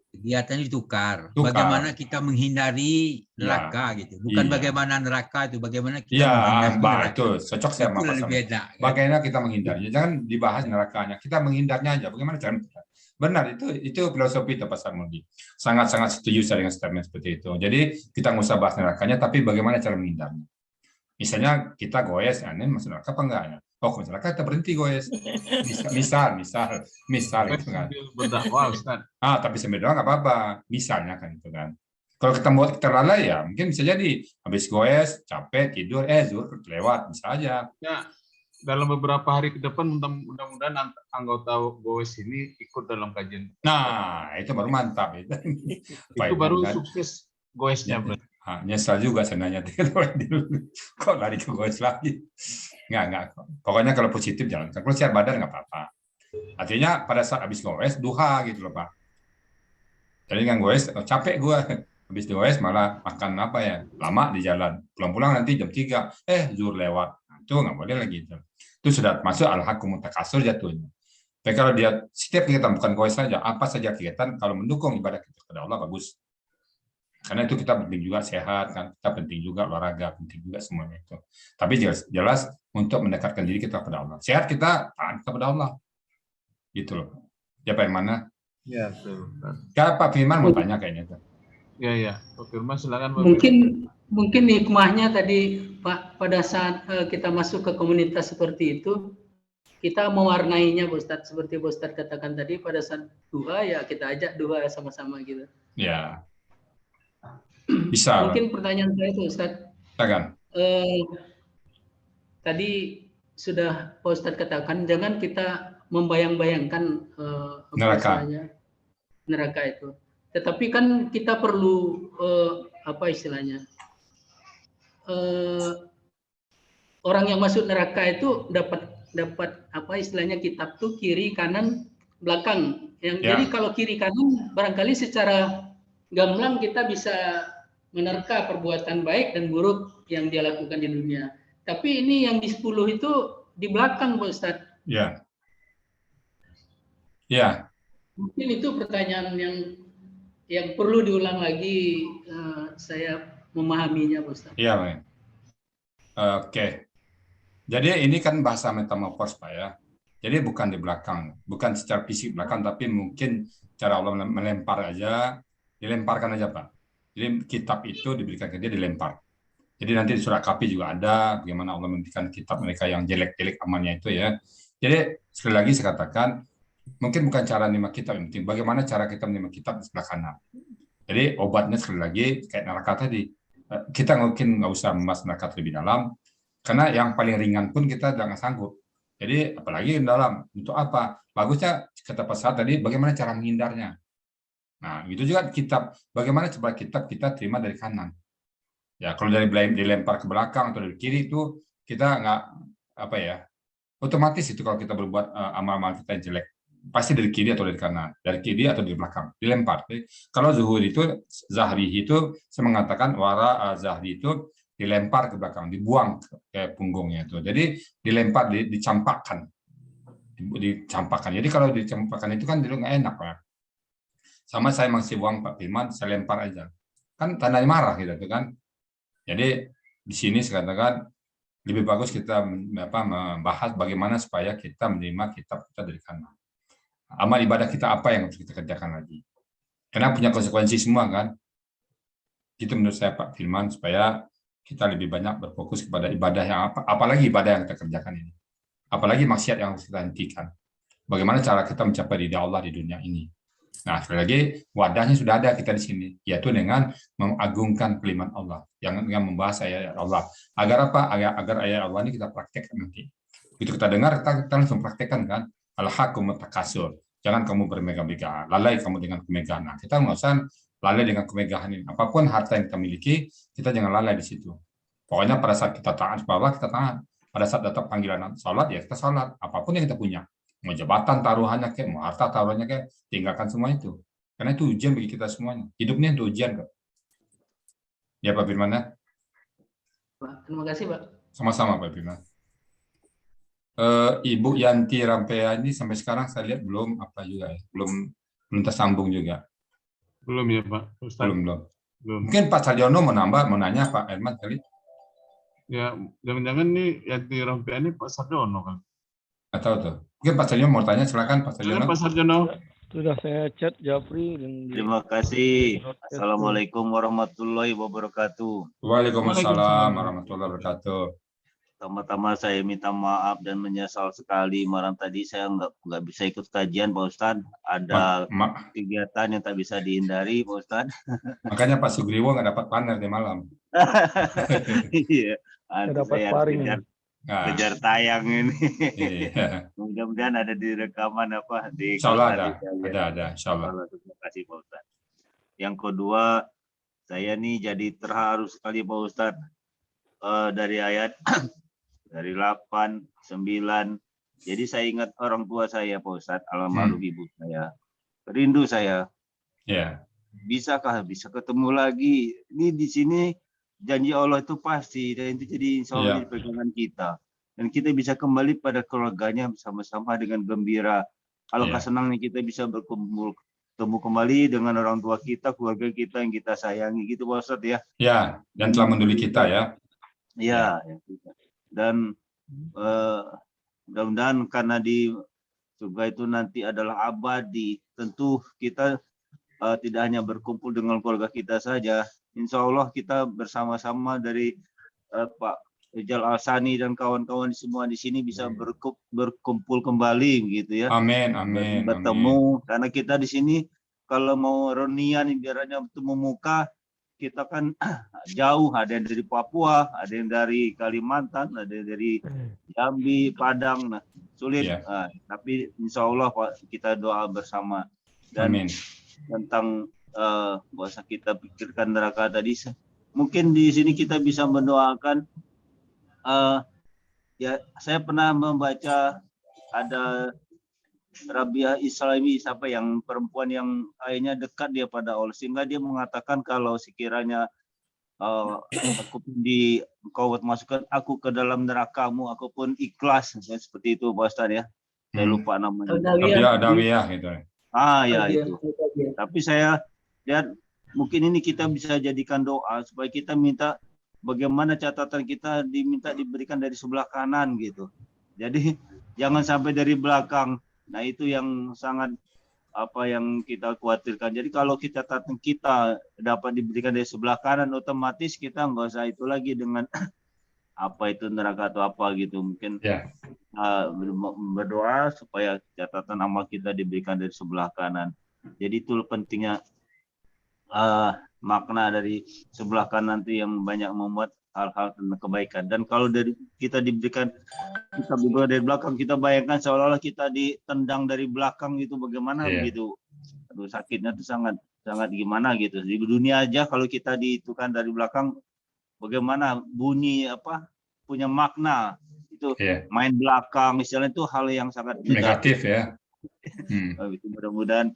Kegiatannya ditukar. Bagaimana kita menghindari neraka gitu. Bukan bagaimana neraka itu, bagaimana kita menghindari neraka. Itu cocok saya sama. Bagaimana kita menghindari. Jangan dibahas nerakanya. Kita menghindarnya aja. Bagaimana cara kita? Benar, itu filosofi Pak Sarmudi. Sangat-sangat setuju saya dengan statement seperti itu. Jadi kita nggak usah bahas nerakanya, tapi bagaimana cara menghindarnya. Misalnya kita goes, ini masuk neraka apa enggak ya? Oh, masyarakat kita berhenti goes. Misal itu kan. Berdakwah, Ustaz. Tapi sambil doang nggak apa-apa. Misalnya kan itu kan. Kalau kita buat kita lalai ya, mungkin bisa jadi habis goes, capek, tidur, zuhur lewat, bisa aja. Ya, dalam beberapa hari ke depan mudah-mudahan anggota goes ini ikut dalam kajian. Nah, itu baru mantap itu. Itu baru sukses goesnya, Bro. Nyesal juga senanya kok lari ke goes lagi. Enggak. Pokoknya kalau positif jalan. Kalau sehat badan nggak apa-apa. Artinya pada saat habis goes duha gitu loh, Pak. Jadi dengan goes capek gue. Habis goes malah makan apa ya? Lama di jalan. Pulang-pulang nanti jam 3. Zuhur lewat. Nah, itu nggak boleh lagi itu. Itu sudah masuk al-hakum mutakasur jatuhnya. Tapi kalau dia setiap kegiatan bukan goes saja, apa saja kegiatan kalau mendukung ibadah kita kepada Allah bagus. Karena itu kita penting juga sehat, kan? Kita penting juga olahraga, penting juga semuanya itu. Tapi jelas untuk mendekatkan diri kita kepada Allah. Sehat kita taat kepada Allah. Gitu loh. Siapa yang mana? Ya, betul. Pak Firman mau tanya kayaknya itu. Ya. Pak Firman silakan. Mungkin hikmahnya tadi Pak, pada saat kita masuk ke komunitas seperti itu, kita mewarnainya, Ustadz, seperti Ustadz katakan tadi, pada saat duha ya kita ajak duha sama-sama gitu. Ya. Bisa. Mungkin pertanyaan saya itu, Ustadz. Silakan. Tadi sudah Pak Ustadz katakan, jangan kita membayang-bayangkan neraka itu. Tetapi kan kita perlu orang yang masuk neraka itu dapat kitab tuh kiri, kanan, belakang. Jadi kalau kiri kanan barangkali secara gamblang kita bisa menerka perbuatan baik dan buruk yang dia lakukan di dunia. Tapi ini yang di 10 itu di belakang, Pak Ustadz. Ya. Ya. Mungkin itu pertanyaan yang perlu diulang lagi, saya memahaminya, Pak Ustadz. Iya, Pak. Oke. Jadi ini kan bahasa metamorfos, Pak ya. Jadi bukan di belakang, bukan secara fisik belakang, tapi mungkin cara Allah melempar aja, dilemparkan aja, Pak. Jadi kitab itu diberikan ke dia, dilempar. Jadi nanti di surat Kafi juga ada bagaimana Allah memberikan kitab mereka yang jelek-jelek amannya itu ya. Jadi sekali lagi saya katakan, mungkin bukan cara menerima kitab yang penting, bagaimana cara kita menerima kitab di sebelah kanan. Jadi obatnya sekali lagi kayak neraka tadi. Kita mungkin nggak usah membahas neraka lebih dalam, karena yang paling ringan pun kita nggak sanggup. Jadi apalagi yang dalam, untuk apa? Bagusnya kata Pak Saad tadi, bagaimana cara menghindarnya. Nah, itu juga kitab, bagaimana coba kitab kita terima dari kanan. Ya, kalau dari dilempar ke belakang atau dari kiri itu kita nggak apa ya, otomatis itu kalau kita berbuat amal-amal kita yang jelek pasti dari kiri atau dari kanan, dari kiri atau dari belakang dilempar. Jadi, kalau zuhur itu zahri itu saya mengatakan wara zahri itu dilempar ke belakang, dibuang ke punggungnya itu. Jadi dilempar, dicampakkan, dicampakkan. Jadi kalau dicampakkan itu kan dulu nggak enak, Pak. Sama saya masih buang Pak Firman, saya lempar aja, kan tandanya marah gitu kan. Jadi di sini saya katakan lebih bagus kita membahas bagaimana supaya kita menerima kitab kita dari kanan. Amal ibadah kita apa yang harus kita kerjakan lagi? Karena punya konsekuensi semua kan. Itu menurut saya Pak Firman, supaya kita lebih banyak berfokus kepada ibadah yang apalagi ibadah yang kita kerjakan ini. Apalagi maksiat yang harus kita hentikan. Bagaimana cara kita mencapai ridha Allah di dunia ini? Nah, sekali lagi wadahnya sudah ada kita di sini, yaitu dengan mengagungkan kalimat Allah, dengan membahas ayat Allah. Agar apa? Agar ayat Allah ini kita praktekkan nanti. Begitu kita dengar, kita langsung praktekkan kan. Al-haqqu mutakasur. Jangan kamu bermegah-megah, lalai kamu dengan kemegahan. Nah, kita nggak usah lalai dengan kemegahan ini. Apapun harta yang kita miliki, kita jangan lalai di situ. Pokoknya pada saat kita taat kepada Allah, kita taat. Pada saat datang panggilan salat, ya kita salat. Apapun yang kita punya. Mau jabatan taruhannya kayak, mau harta taruhannya kayak, tinggalkan semua itu. Karena itu ujian bagi kita semuanya. Hidupnya itu ujian, Pak. Ya, Pak Firman ya. Pak, terima kasih, Pak. Sama-sama, Pak Firman. Ibu Yanti Rampea ini sampai sekarang saya lihat belum apa juga ya, belum tersambung juga. Belum ya, Pak Ustaz. Belum. Mungkin Pak Sarjono mau nanya Pak Herman kali. Ya, jangan-jangan nih Yanti Rampea ini Pak Sarjono kan? Atau tuh. Mungkin Pak Sarjono mau tanya, silakan Pak Sarjono. Pak Sarjono. Sudah saya chat Japri. Terima kasih. Assalamualaikum warahmatullahi wabarakatuh. Waalaikumsalam warahmatullahi wabarakatuh. Pertama-tama saya minta maaf dan menyesal sekali malam tadi saya nggak bisa ikut kajian Pak Ustadz. Ada kegiatan yang tak bisa dihindari Pak Ustadz. Makanya Pak Sugriwo nggak dapat panel di malam. Iya. Dapat paring. Kejar tayang ini. Iya. Mudah-mudahan ada di rekaman apa di. Insya Allah ada. Insya Allah. Terima kasih Pak Ustadz. Yang kedua, saya nih jadi terharu sekali Pak Ustadz dari ayat dari 8, 9. Jadi saya ingat orang tua saya Pak Ustadz, almarhum ibu saya. Rindu saya. Ya. Bisakah bisa ketemu lagi? Ini di sini janji Allah itu pasti dan itu jadi insya Allah jadi pegangan kita. Dan kita bisa kembali pada keluarganya bersama-sama dengan gembira. Alangkah senangnya kita bisa berkumpul ketemu kembali dengan orang tua kita, keluarga kita yang kita sayangi gitu Pak Ustadz ya. Ya, dan telah menduli kita ya. Ya. Dan mudah-mudahan karena di surga itu nanti adalah abadi, tentu kita tidak hanya berkumpul dengan keluarga kita saja. Insya Allah kita bersama-sama dari Pak Rijal Al-Sani dan kawan-kawan semua di sini bisa berkumpul kembali gitu ya. Amin. Bertemu karena kita di sini kalau mau reunian ibaratnya bertemu muka, kita kan jauh, ada yang dari Papua, ada yang dari Kalimantan, ada yang dari Jambi, Padang, nah sulit. Nah, tapi insya Allah kita doa bersama. Dan Amin. Tentang bahasa kita pikirkan neraka tadi, mungkin di sini kita bisa mendoakan. Ya, saya pernah membaca ada Rabiah Islami, siapa yang perempuan yang ayahnya dekat dia pada Allah, sehingga dia mengatakan kalau sekiranya aku di kau masukkan aku ke dalam nerakamu, aku pun ikhlas, seperti itu Pak Ustaz ya. Saya lupa namanya. Adawiyah gitu. Ya itu. Tapi saya lihat mungkin ini kita bisa jadikan doa supaya kita minta bagaimana catatan kita diminta diberikan dari sebelah kanan gitu. Jadi jangan sampai dari belakang. Nah itu yang sangat yang kita khawatirkan. Jadi kalau catatan kita dapat diberikan dari sebelah kanan, otomatis kita nggak usah itu lagi dengan apa itu neraka atau apa gitu. Mungkin berdoa supaya catatan amal kita diberikan dari sebelah kanan. Jadi itu pentingnya makna dari sebelah kanan itu yang banyak membuat hal-hal tentang kebaikan. Dan kalau dari kita diberikan kita berdoa dari belakang, kita bayangkan seolah-olah kita ditendang dari belakang gitu, bagaimana begitu. Aduh, sakitnya itu sangat gimana gitu. Di dunia aja kalau kita diitukan dari belakang, bagaimana bunyi punya makna itu main belakang misalnya, itu hal yang sangat negatif ya. Itu mudah-mudahan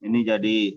ini jadi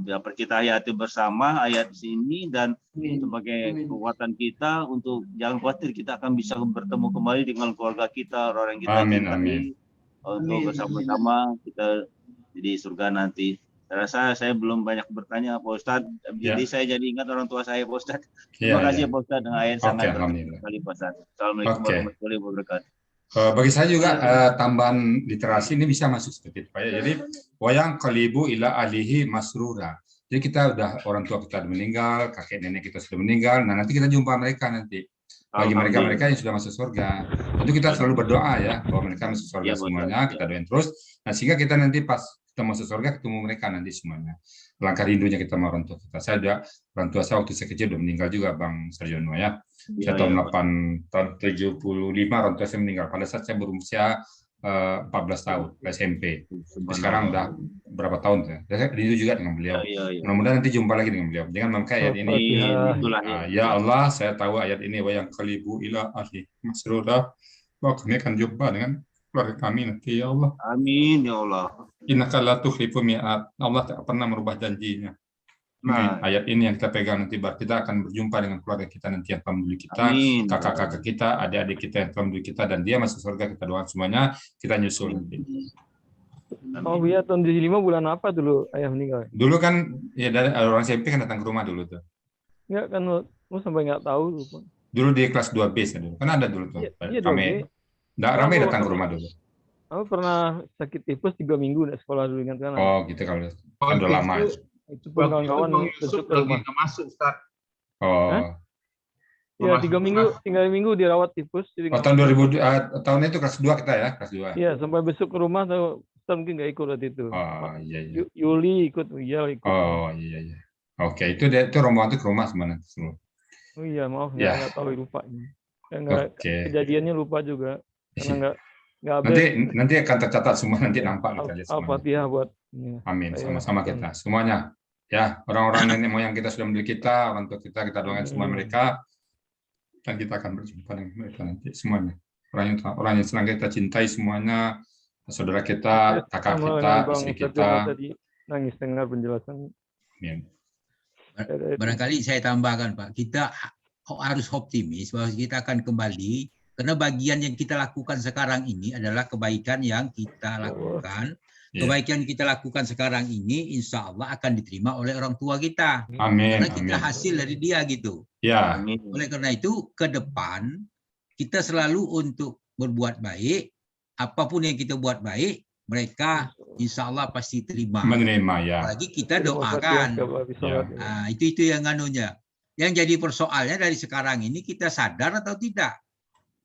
dapat kita hayati bersama ayat ini, dan sebagai kekuatan kita untuk jangan khawatir, kita akan bisa bertemu kembali dengan keluarga kita, orang yang kita cintai, untuk bersama-sama kita di surga nanti. Saya rasa saya belum banyak bertanya Pak Ustadz, jadi saya jadi ingat orang tua saya Pak Ustadz. Terima kasih Pak Ustadz, dengan ayat sangat berkali Pak Ustadz. Assalamualaikum warahmatullahi wabarakatuh. Bagi saya juga tambahan literasi ini bisa masuk seperti itu Pak ya. Jadi wayang qalibu ila alihi masrura. Jadi kita udah, orang tua kita sudah meninggal, kakek nenek kita sudah meninggal. Nah nanti kita jumpa mereka nanti. Bagi mereka yang sudah masuk surga, tentu kita selalu berdoa ya bahwa mereka masuk surga semuanya. Kita doain terus. Nah sehingga kita nanti pas kita masuk surga ketemu mereka nanti semuanya. Langkah rindunya kita sama orang tua kita. Saya ada orang tua saya waktu saya kecil udah meninggal juga Bang Sarjono ya. Saya tahun 75 orang tua saya meninggal pada saat saya berusia 14 tahun SMP. Sekarang udah berapa tahun ya? Saya rindu juga dengan beliau. Mudah-mudahan nanti jumpa lagi dengan beliau. Jangan memakai ayat ini. Ya Allah, saya tahu ayat ini wayang qalibu ila ahli masrura. Bahwa kami akan jumpa dengan keluarga kami nanti ya Allah. Amin ya Allah. Innaka la tukhlifu mi'ad. Allah tak pernah merubah janjinya. Nah, ayat ini yang kita pegang nanti, kita akan berjumpa dengan keluarga kita nanti yang telah mendidik kita, kakak-kakak kita, adik-adik kita yang telah mendidik kita, dan dia masuk surga, kita doakan semuanya, kita nyusul nanti. Oh iya, tahun 75 bulan apa dulu ayah meninggal? Dulu kan ya dari orang SMP kan datang ke rumah dulu tuh. Enggak kan, lu sampai nggak tahu lupa. Dulu di kelas 2B dulu. Kan ada dulu tuh. Iya, Rame. Rame datang ke rumah dulu. Aku pernah sakit tipes 3 minggu di sekolah dulu ingat kan. Oh, gitu kalau kan udah lama. Itu pun kawan-kawan besok ke rumah. Masuk Ustaz. Oh. Ya, 3 minggu dirawat tipes. Tahun 2000 tahun itu kelas 2 kita ya, kelas 2. Iya, sampai besok ke rumah tahu mungkin nggak ikut waktu itu. Oh, iya. Yuli ikut, ikut. Oh, iya. Oke, itu rombongan itu ke rumah semua. Oh iya, maaf nggak tahu, lupa. Kejadiannya lupa juga karena nggak nanti akan tercatat semua, nanti nampak kita lihat semua. Al-Fatihah buat amin, sama-sama kita semuanya ya, orang-orang nenek moyang kita sudah mendidik kita, orang tua kita doakan semua mereka, dan kita akan berjumpa dengan mereka nanti semuanya, orang yang senang kita cintai semuanya, saudara kita, kakak kita, istri kita. Tadi nangis dengar penjelasan. Barangkali saya tambahkan Pak, kita harus optimis bahwa kita akan kembali, karena bagian yang kita lakukan sekarang ini adalah kebaikan yang kita lakukan. Kebaikan yang kita lakukan sekarang ini insya Allah akan diterima oleh orang tua kita. Amin. Karena kita hasil dari dia gitu. Ya. Oleh karena itu ke depan kita selalu untuk berbuat baik. Apapun yang kita buat baik, mereka insya Allah pasti terima. Menerima ya. Apalagi kita doakan. Nah, itu yang anunya. Yang jadi persoalannya dari sekarang ini kita sadar atau tidak.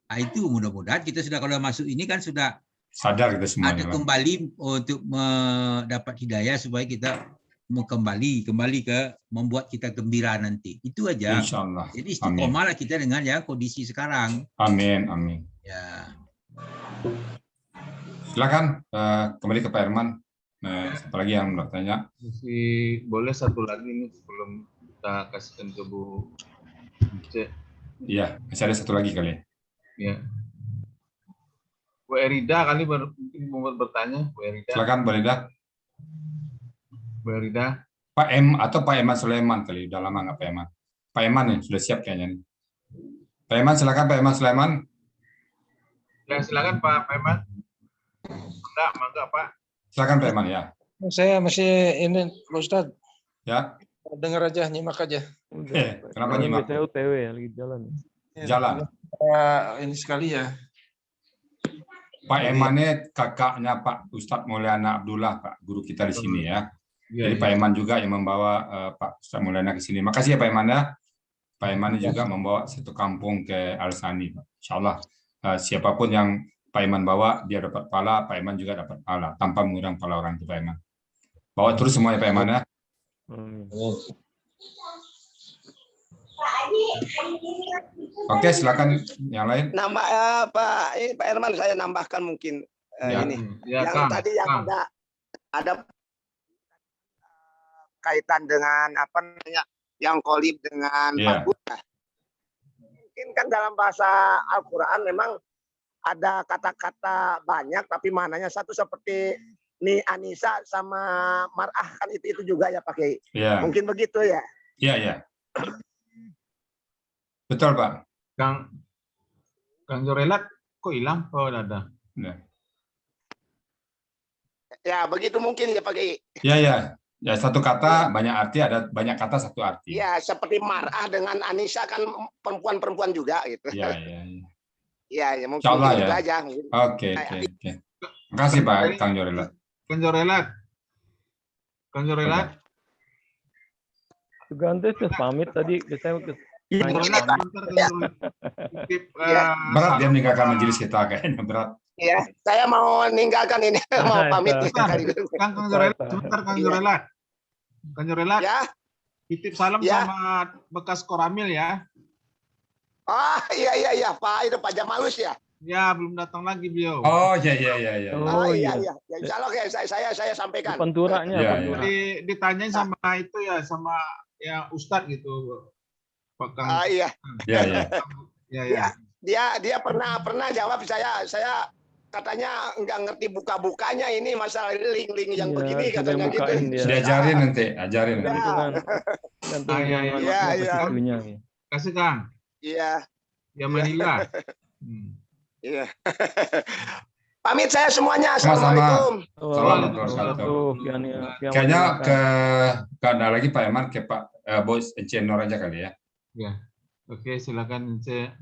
Nah, itu mudah-mudahan kita sudah, kalau masuk ini kan sudah sadar kita semuanya. Ada kembali untuk mendapat hidayah supaya kita kembali ke membuat kita gembira nanti. Itu aja. Insyaallah. Jadi istiqomahlah kita dengan ya kondisi sekarang. Amin. Ya. Silakan kembali ke Pak Herman. Apalagi yang bertanya? Masih boleh satu lagi nih sebelum kita kasihkan ke Bu C. Iya, masih ada satu lagi kali. Ya. Bu Erida kali mau bertanya, Bu Erida. Silakan Bu Erida. Bu Erida. Pak atau Pak Eman Sulaiman kali, udah lama nggak Pak Eman. Pak Eman nih sudah siap kayaknya nih. Pak Eman silakan Pak Eman Sulaiman. Ya silakan Pak Eman. Mangga Pak. Silakan Pak Eman ya. Saya masih ini Pak Ustadz. Ya. Dengar aja, nyimak aja. Kenapa nyimak? Saya UTW ya, lagi jalan. Jalan. Ini sekali ya. Pak Eman ini kakaknya Pak Ustadz Maulana Abdullah, Pak guru kita di sini ya. Jadi Pak Eman juga yang membawa Pak Ustadz Maulana ke sini. Makasih ya Pak Eman ya. Pak Eman juga membawa satu kampung ke Al-Sani. Insya Allah siapapun yang Pak Eman bawa, dia dapat pahala, Pak Eman juga dapat pahala, tanpa mengurang pahala orang itu Pak Eman. Bawa terus semuanya Pak Eman ya. Oke, silakan yang lain. Nambah Pak Herman, saya nambahkan mungkin ini. Ya, yang tadi yang ada kaitan dengan apa namanya, yang kolib dengan Pak Buddha. Mungkin kan dalam bahasa Al-Quran memang ada kata-kata banyak, tapi maknanya satu seperti Ni Anisa sama Mar'ah kan itu juga ya Pak Kiai. Mungkin begitu ya. Iya. Betul Pak. Kang Jorelat kok hilang? Oh ada. Ya begitu mungkin ya Pak Kiai. Iya. Ya satu kata banyak arti, ada banyak kata satu arti. Ya seperti Mar'ah dengan Anisa kan perempuan-perempuan juga gitu. Iya. Ya mungkin itu ya. Aja. Oke. Terima kasih Pak Kang Jorelat. Kang Jorelat. Ganti pamit tadi, saya berat dia meninggalkan majelis kita kayaknya berat. Iya, saya mau meninggalkan ini, mau pamit. Kang Jorelat. Kang Jorelat. Ya. Titip salam sama bekas Koramil ya. Oh iya Pak, itu Pak Jamalus ya. Ya belum datang lagi beliau. Oh iya. Oh iya. Insya Allah saya sampaikan. Penturanya. Ditanyain sama itu ya sama ya Ustadz gitu. Iya. Iya. Dia pernah jawab saya katanya nggak ngerti buka-bukanya ini masalah link-link yang begini katanya gitu. Diajarin nanti, ajarin. Iya. Kasih Kang. Iya. Ya Manila. Iya. Pamit saya semuanya. Assalamualaikum. Kayaknya ke ada lagi Pak Eman ke Pak Bos Ence Nur aja kali ya. Ya. Oke, silakan Ence.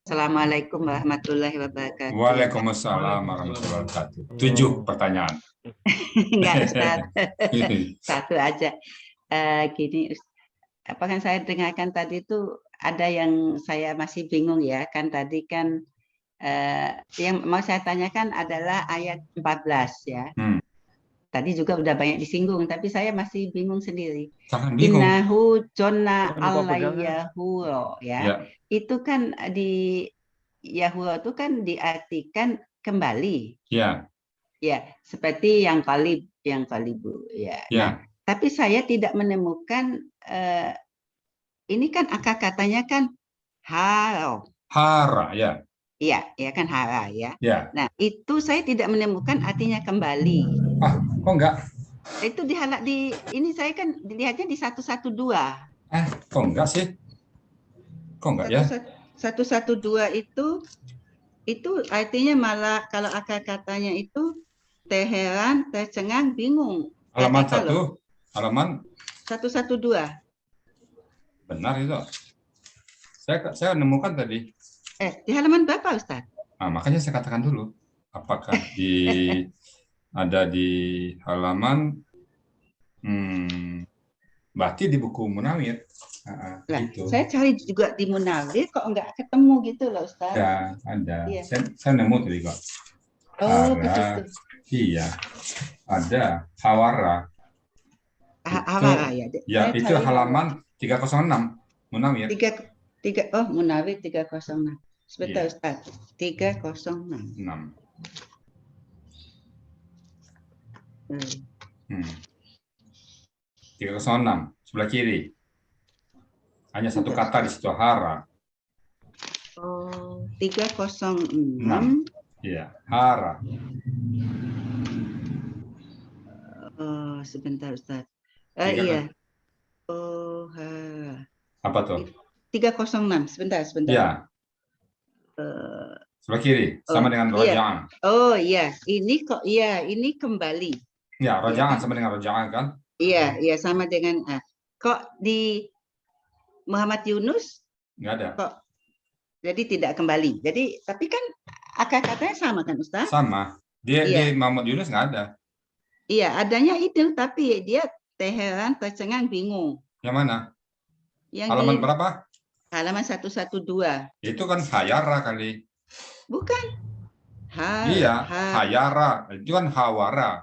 Assalamualaikum warahmatullahi wabarakatuh. Waalaikumsalam warahmatullahi wabarakatuh. 7 pertanyaan. Enggak Ustaz. Satu aja. Gini, apa kan saya dengarkan tadi itu ada yang saya masih bingung ya, kan tadi kan yang mau saya tanyakan adalah ayat 14 ya. Tadi juga udah banyak disinggung, tapi saya masih bingung sendiri. Innahu jonna alayyahu ya. Itu kan di Yahuro itu kan diartikan kembali. Ya. Ya, seperti yang kalibu ya. Nah, tapi saya tidak menemukan ini kan akar katanya kan haro. Hara ya. Iya, ya kan hara ya. Ya. Nah, itu saya tidak menemukan artinya kembali. Ah, kok enggak? Itu di ini saya kan dilihatnya di 112. Kok enggak sih? Kok enggak ya? 112 itu artinya malah kalau akar katanya itu terheran, tercengang, bingung. Halaman 1, halaman 112. Benar itu. Saya nemukan tadi. Di halaman berapa, Ustaz? Nah, makanya saya katakan dulu, apakah ada di halaman berarti di buku Munawir. Gitu. Saya cari juga di Munawir kok enggak ketemu gitu loh, Ustaz. Ya, ada. Iya. Saya nemu tadi kok. Begitu. Iya. Ada Hawara. Hawara ya. Ya, itu halaman 306 Munawir. Munawir 306. Sebentar, Ustaz. 306. 306 sebelah kiri. Hanya satu kata di situ hara. Oh, 306. Iya, hara. Oh, sebentar Ustaz. Iya. Oh, Apa tuh? 306. Sebentar. Iya. Sebelah kiri, sama dengan roja'an. Oh iya, ini kembali. Ya, roja'an sama dengan roja'an kan? Iya, sama dengan kok di Muhammad Yunus nggak ada. Kok jadi tidak kembali. Jadi tapi kan akar katanya sama kan Ustaz? Sama. Di Muhammad Yunus nggak ada. Iya, adanya itu tapi dia terheran, tercengang, bingung. Yang mana? Yang halaman berapa? Halaman 112. Itu kan hayara kali. Bukan. Iya, hayara. Itu kan hawara.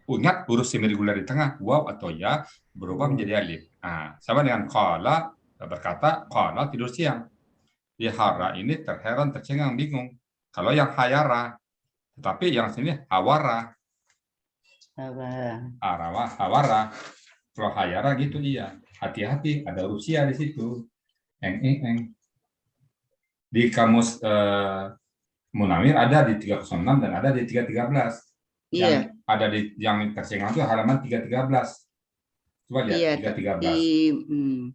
Ingat huruf semirigular di tengah, waw atau ya berubah menjadi alif. Nah, sama dengan qala, berkata qala tidur siang. Di hara ini terheran, tercengang, bingung. Kalau yang hayara, tetapi yang sini hawara. Hawara. Kalau hayara gitu iya. Hati-hati, ada Rusia di situ. Eng. Di kamus Munawir ada di 306 dan ada di 313. Yang ada di yang tercengang itu halaman 313. Coba lihat 313.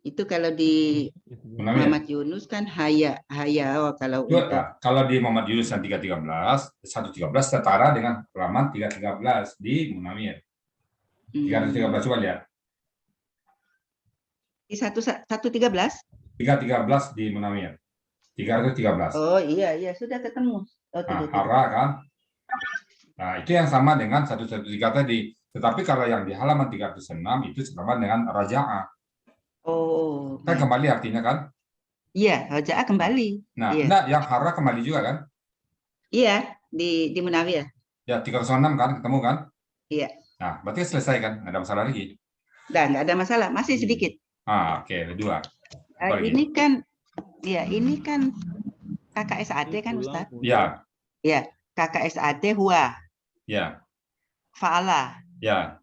Itu kalau di Muhammad Yunus kan haya kalau kalau di Muhammad Yunus yang 113 setara dengan halaman 313 di Munawir. 313 coba lihat. Di 113? 313 di Munawir. 313. Oh iya sudah ketemu. Hara kan. Nah, itu yang sama dengan 113 tadi. Tetapi kalau yang di halaman 306 itu sama dengan raja'ah. Oh. Kan kembali artinya kan? Iya, raja'ah kembali. Nah, yang hara kembali juga kan? Iya, di Munawir. Ya, 306 kan, ketemu kan? Iya. Nah, berarti selesai kan? Nggak ada masalah lagi? Nggak ada masalah, masih sedikit. Oke, dua. Ini kan KKSAD kan Ustaz? Iya. Iya, KKSAD huwa. Ya. Fa'ala. Ya.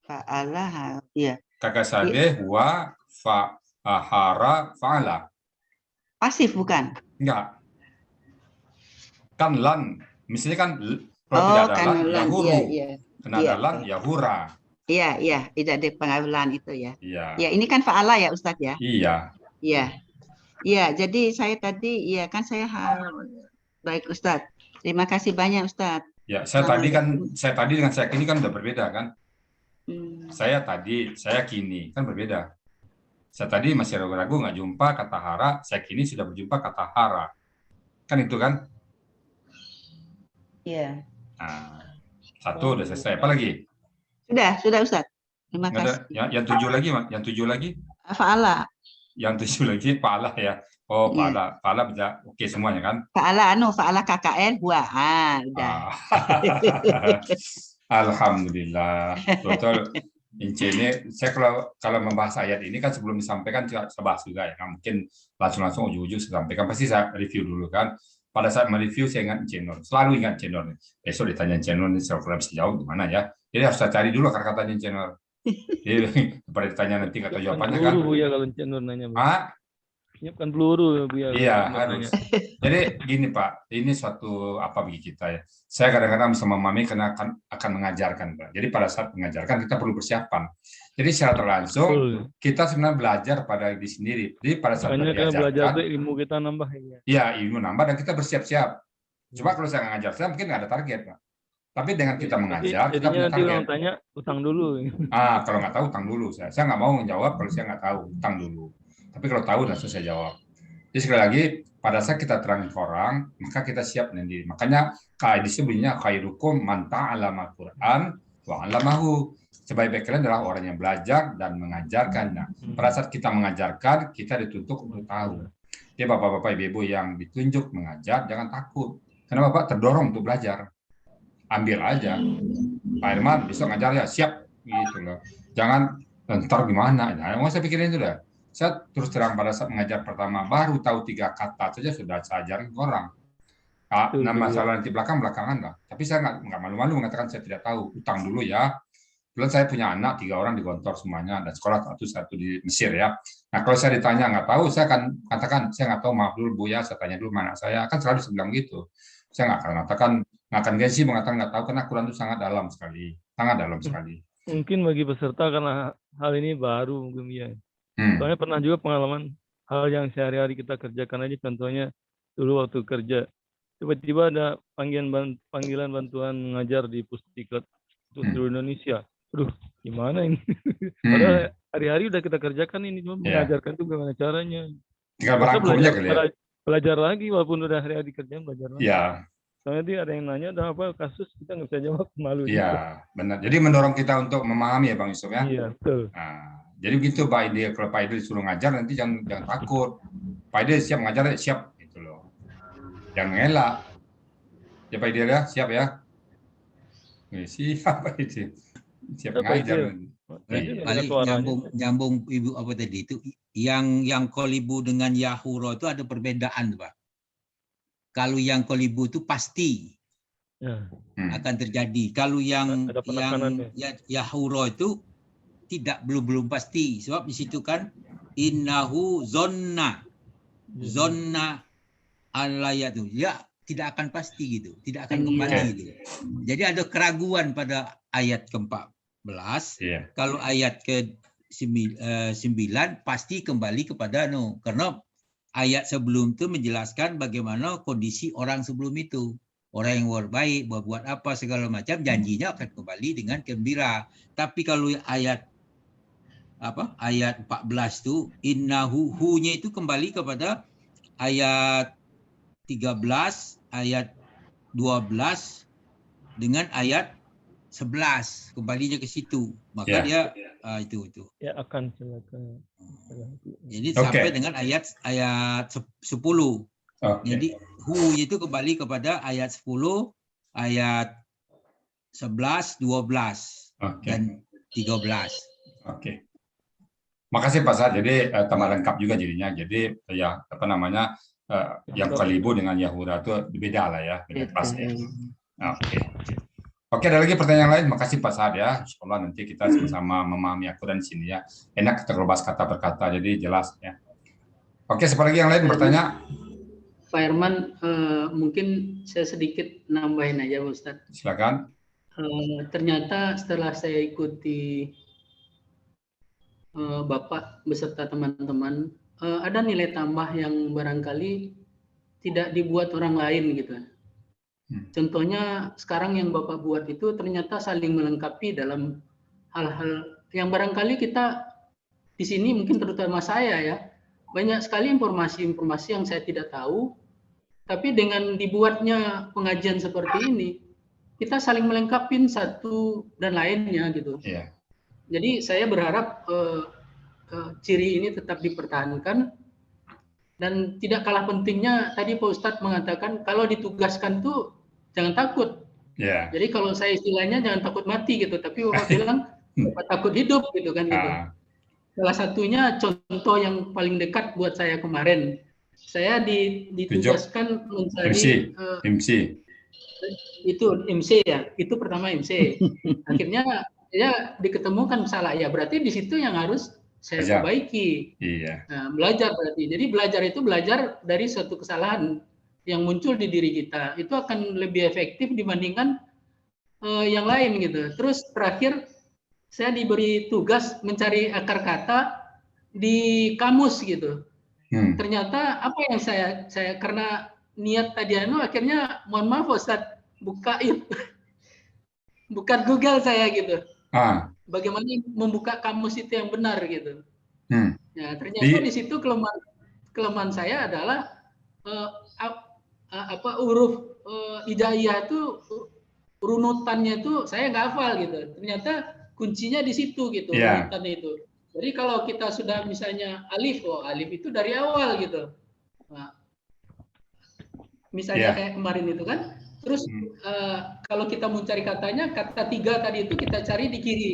Fa'ala, iya. KKSAD huwa hara fa'ala. Pasif bukan? Enggak. Kan lan. Misalnya kan kalau tidak ada lan, yahuru. Kena ada lan, yahura. Iya, tidak ada pengaruh lan itu ya. Iya. Ya, ini kan fa'ala ya Ustaz ya? Iya. Iya, jadi saya tadi baik Ustaz. Terima kasih banyak Ustaz. Ya, saya tadi dengan saya kini kan udah berbeda kan? Saya kini kan berbeda. Saya tadi masih ragu-ragu nggak jumpa kata hara, saya kini sudah berjumpa kata hara. Kan itu kan? Iya. Nah, satu udah selesai. Apa lagi? Sudah Ustaz. Terima kasih. Yang 7 lagi? Fa'ala. Yang 7 lagi fa'ala ya. Oh, fa'ala bisa oke semuanya kan? Fa'ala KKN huwa. Udah. Alhamdulillah. Betul. Ini saya kalau membahas ayat ini kan sebelum disampaikan saya bahas juga ya. Mungkin langsung ujung-ujung saya sampaikan. Pasti saya review dulu kan. Pada saat mereview saya ingat channel. Selalu ingat channel. Besok ditanya channel ini saya bisa jawab gimana ya. Jadi harus saya cari dulu kata-katanya channel. Daripada ditanya nanti nggak tahu jawabannya kan. Ya kalau channel nanya. Siapkan peluru ya. Iya harus. Jadi gini Pak, ini suatu apa bagi kita ya. Saya kadang-kadang bisa memahami karena akan mengajarkan Pak. Jadi pada saat mengajarkan kita perlu persiapan. Jadi secara terlangsung kita sebenarnya belajar pada diri sendiri. Jadi pada saat belajar ilmu kita nambah ya. Iya ilmu nambah dan kita bersiap-siap. Coba kalau saya ngajar saya mungkin nggak ada target Pak. Tapi dengan kita mengajar kita punya target. Orang tanya utang dulu. Kalau nggak tahu utang dulu. Saya nggak mau menjawab kalau saya nggak tahu utang dulu. Tapi kalau tahu langsung saya jawab. Jadi sekali lagi pada saat kita terangin ke orang, maka kita siap sendiri. Makanya disebutnya khairukum man ta'allama Qur'an wa 'allamahu. Sebaik-baik kalian adalah orang yang belajar dan mengajarkannya. Pada saat kita mengajarkan, kita dituntut untuk tahu. Jadi bapak-bapak ibu-ibu yang ditunjuk mengajar, jangan takut. Karena bapak terdorong untuk belajar. Ambil aja. Pak Irman besok ngajar ya, siap gitu loh. Jangan ntar gimana. Nah, mau saya pikirin itu dah. Saya terus terang pada saat mengajar pertama baru tahu 3 kata saja sudah saya ajarin ke orang. Nama masalah nanti belakangan lah. Tapi saya nggak malu-malu mengatakan saya tidak tahu. Utang dulu ya. Kebetulan saya punya anak 3 orang di Gontor semuanya, dan sekolah satu di Mesir ya. Nah kalau saya ditanya nggak tahu, saya akan katakan saya nggak tahu, maaf dulu Bu ya, saya tanya dulu mana saya, kan selalu saya bilang gitu. Saya nggak akan katakan, nggak akan gengsi mengatakan nggak tahu, karena Quran itu sangat dalam sekali, sangat dalam sekali. Mungkin bagi peserta karena hal ini baru mungkin ya. Soalnya pernah juga pengalaman hal yang sehari-hari kita kerjakan aja, contohnya dulu waktu kerja tiba-tiba ada panggilan bantuan mengajar di Pusdiklat untuk seluruh Indonesia. Aduh, gimana ini? Padahal hari-hari udah kita kerjakan ini, cuma mengajarkan itu gimana caranya. Tinggal merangkumnya kali ya. Belajar lagi walaupun udah hari-hari kerjaan, belajar lagi. Iya. Soalnya dia ada yang nanya, ada apa kasus, kita nggak bisa jawab, malu. Iya, benar. Jadi mendorong kita untuk memahami ya Bang Yusuf ya. Iya, betul. Nah, jadi begitu Pak Aidil, kalau Pak Aidil disuruh ngajar nanti jangan takut. Pak Aidil siap ngajar, siap gitu loh. Jangan ngelak. Ya Pak Aidil ya, siap ya. Siap Pak Aidil. Siap ngajar. Nyambung Ibu apa tadi itu, yang kolibu dengan Yahuro itu ada perbedaan Pak. Kalau yang kolibu itu pasti akan terjadi. Kalau yang Yahuro itu belum pasti. Sebab di situ kan innahu zonna alayat itu ya tidak akan pasti gitu, tidak akan kembali gitu. Jadi ada keraguan pada ayat ke-14. Kalau ayat ke-9 pasti kembali kepada karena ayat sebelum itu menjelaskan bagaimana kondisi orang sebelum itu. Orang yang baik, berbuat apa segala macam, janjinya akan kembali dengan gembira. Tapi kalau ayat 14 itu innahu hu-nya itu kembali kepada ayat 13, ayat 12 dengan ayat 11, kembalinya ke situ. Maka dia itu. Ya akan silakan. Jadi sampai dengan ayat 10. Jadi hu itu kembali kepada ayat 10, ayat 11, 12 dan 13. Oke. Makasih Pak Saad. Jadi tambah lengkap juga jadinya. Jadi ya yang kolibu dengan Yahura itu beda lah ya, beda kelas ya. Oke, ada lagi pertanyaan lain? Makasih Pak Saad ya. Insyaallah nanti kita sama-sama memahami Al-Quran di sini ya. Enak kita kerbas kata per kata, jadi jelas ya. Oke, siapa lagi yang lain bertanya? Pak Herman, mungkin saya sedikit nambahin aja Pak Ustadz. Silakan. Ternyata setelah saya ikuti Bapak beserta teman-teman, ada nilai tambah yang barangkali tidak dibuat orang lain gitu. Contohnya sekarang yang Bapak buat itu ternyata saling melengkapi dalam hal-hal yang barangkali kita di sini mungkin terutama saya ya, banyak sekali informasi-informasi yang saya tidak tahu, tapi dengan dibuatnya pengajian seperti ini, kita saling melengkapi satu dan lainnya gitu. Jadi saya berharap ciri ini tetap dipertahankan, dan tidak kalah pentingnya tadi Pak Ustadz mengatakan kalau ditugaskan tuh jangan takut. Jadi kalau saya istilahnya jangan takut mati gitu, tapi Bapak bilang Bapak takut hidup gitu kan gitu. Salah satunya contoh yang paling dekat buat saya kemarin, saya ditugaskan mencari itu MC ya, itu pertama MC. Akhirnya ya diketemukan salah ya, berarti di situ yang harus saya perbaiki. Nah, belajar berarti. Jadi belajar itu belajar dari suatu kesalahan yang muncul di diri kita. Itu akan lebih efektif dibandingkan yang lain gitu. Terus terakhir saya diberi tugas mencari akar kata di kamus gitu. Ternyata apa yang saya karena niat tadi akhirnya mohon maaf Ustadz buka Google saya gitu. Bagaimana membuka kamus itu yang benar gitu. Ya, ternyata di situ kelemahan saya adalah huruf hijaiyah itu runutannya itu saya nggak hafal gitu. Ternyata kuncinya di situ gitu, runutan itu. Jadi kalau kita sudah misalnya alif itu dari awal gitu. Nah, misalnya kayak kemarin itu kan. Terus kalau kita mau cari katanya, kata 3 tadi itu kita cari di kiri.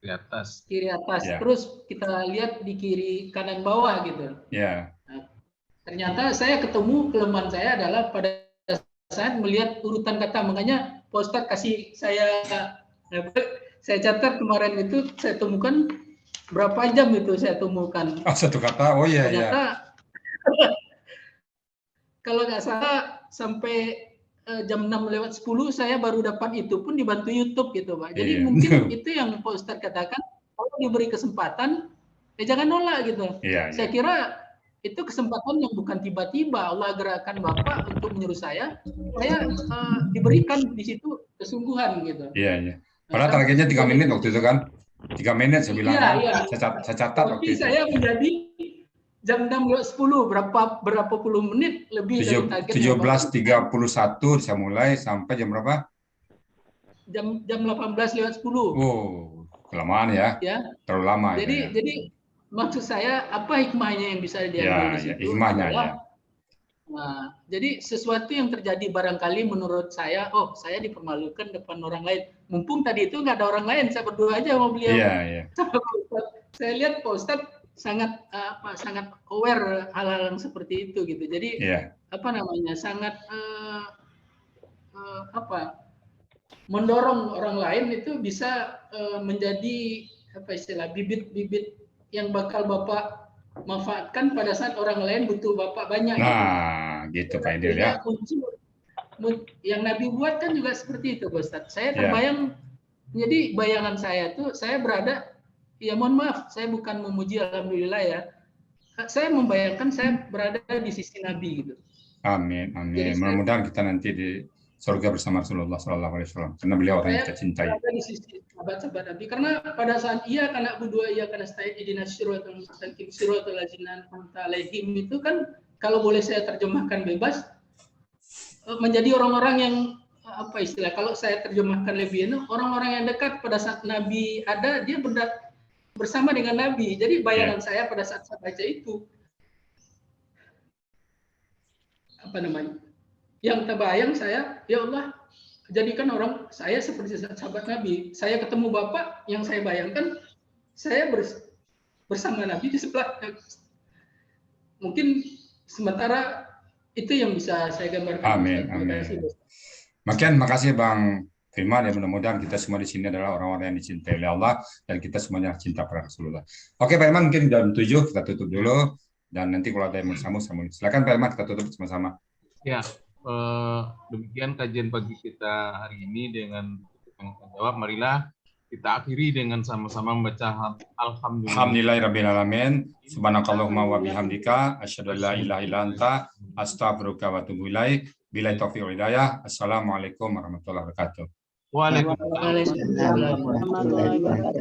Di atas. Kiri atas. Terus kita lihat di kiri kanan bawah gitu. Nah, ternyata saya ketemu kelemahan saya adalah pada saat melihat urutan kata. Makanya Pak Ustadz kasih saya Nah, saya catat kemarin itu saya temukan berapa jam itu saya temukan. Oh, satu kata. Oh iya ternyata, iya. Kalau nggak salah sampai jam 6:10 saya baru dapat itu pun dibantu YouTube gitu Pak. Jadi Iya. mungkin itu yang Pak Ustadz katakan, kalau diberi kesempatan, jangan nolak gitu. Iya, Saya kira itu kesempatan yang bukan tiba-tiba Allah gerakkan Bapak untuk menyuruh saya diberikan di situ kesungguhan gitu. Iya, iya. Padahal targetnya 3 menit waktu itu kan. 3 menit saya bilang kan. Iya. Saya catat waktu Tapi itu. saya menjadi jam 6:10 berapa puluh menit lebih dari target. 17.31 saya mulai sampai jam berapa? Jam 18:10. Oh, kelamaan ya. Terlalu lama. Jadi maksud saya apa hikmahnya yang bisa diambil di situ? Hikmahnya ya. Nah, jadi sesuatu yang terjadi barangkali menurut saya, saya dipermalukan depan orang lain. Mumpung tadi itu nggak ada orang lain, saya berdua aja sama beliau. Iya. Saya lihat Pak Ustadz sangat aware hal-hal yang seperti itu gitu. Jadi sangat mendorong orang lain itu bisa menjadi bibit-bibit yang bakal Bapak manfaatkan pada saat orang lain butuh Bapak banyak. Nah, gitu Pak Idil ya. Yang Nabi buat kan juga seperti itu, Ustadz. Saya terbayang, jadi bayangan saya tuh, saya berada, ya mohon maaf, saya bukan memuji, alhamdulillah ya. Saya membayangkan saya berada di sisi Nabi gitu. Amin, amin. Mudah-mudahan kita nanti di surga bersama Rasulullah SAW, karena beliau orang yang kita cintai. Saya berada di sisi sahabat-sahabat Nabi, karena pada saat ia karena berdua ia karena stay idinas syiratul mustaqim syiratul ladzina an'amta alaihim itu kan, kalau boleh saya terjemahkan bebas, menjadi orang-orang yang kalau saya terjemahkan lebih ini, orang-orang yang dekat pada saat Nabi ada, dia bersama dengan Nabi. Jadi bayangan saya pada saat saya baca itu, yang terbayang saya, ya Allah, jadikan orang saya seperti sahabat Nabi. Saya ketemu Bapak, yang saya bayangkan saya bersama Nabi di sebelah. Mungkin sementara itu yang bisa saya gambarkan. Amin, amin. Makasih Bang Firman, ya mudah-mudahan kita semua di sini adalah orang-orang yang dicintai oleh Allah dan kita semuanya cinta pada Rasulullah. Oke Pak Irman, mungkin jam 7 kita tutup dulu dan nanti kalau ada yang mau sambung. Silakan Pak Irman, kita tutup sama-sama. Ya. Demikian kajian pagi kita hari ini dengan jawab. Marilah kita akhiri dengan sama-sama membaca alhamdulillah. Alhamdulillahirabbil subhanakallahumma wa bihamdika asyhadu an la ilaha illa anta astaghfiruka wa atubu ilaik. Billahi taufiq wal hidayah. Assalamualaikum warahmatullahi wabarakatuh. Waalaikumsalam.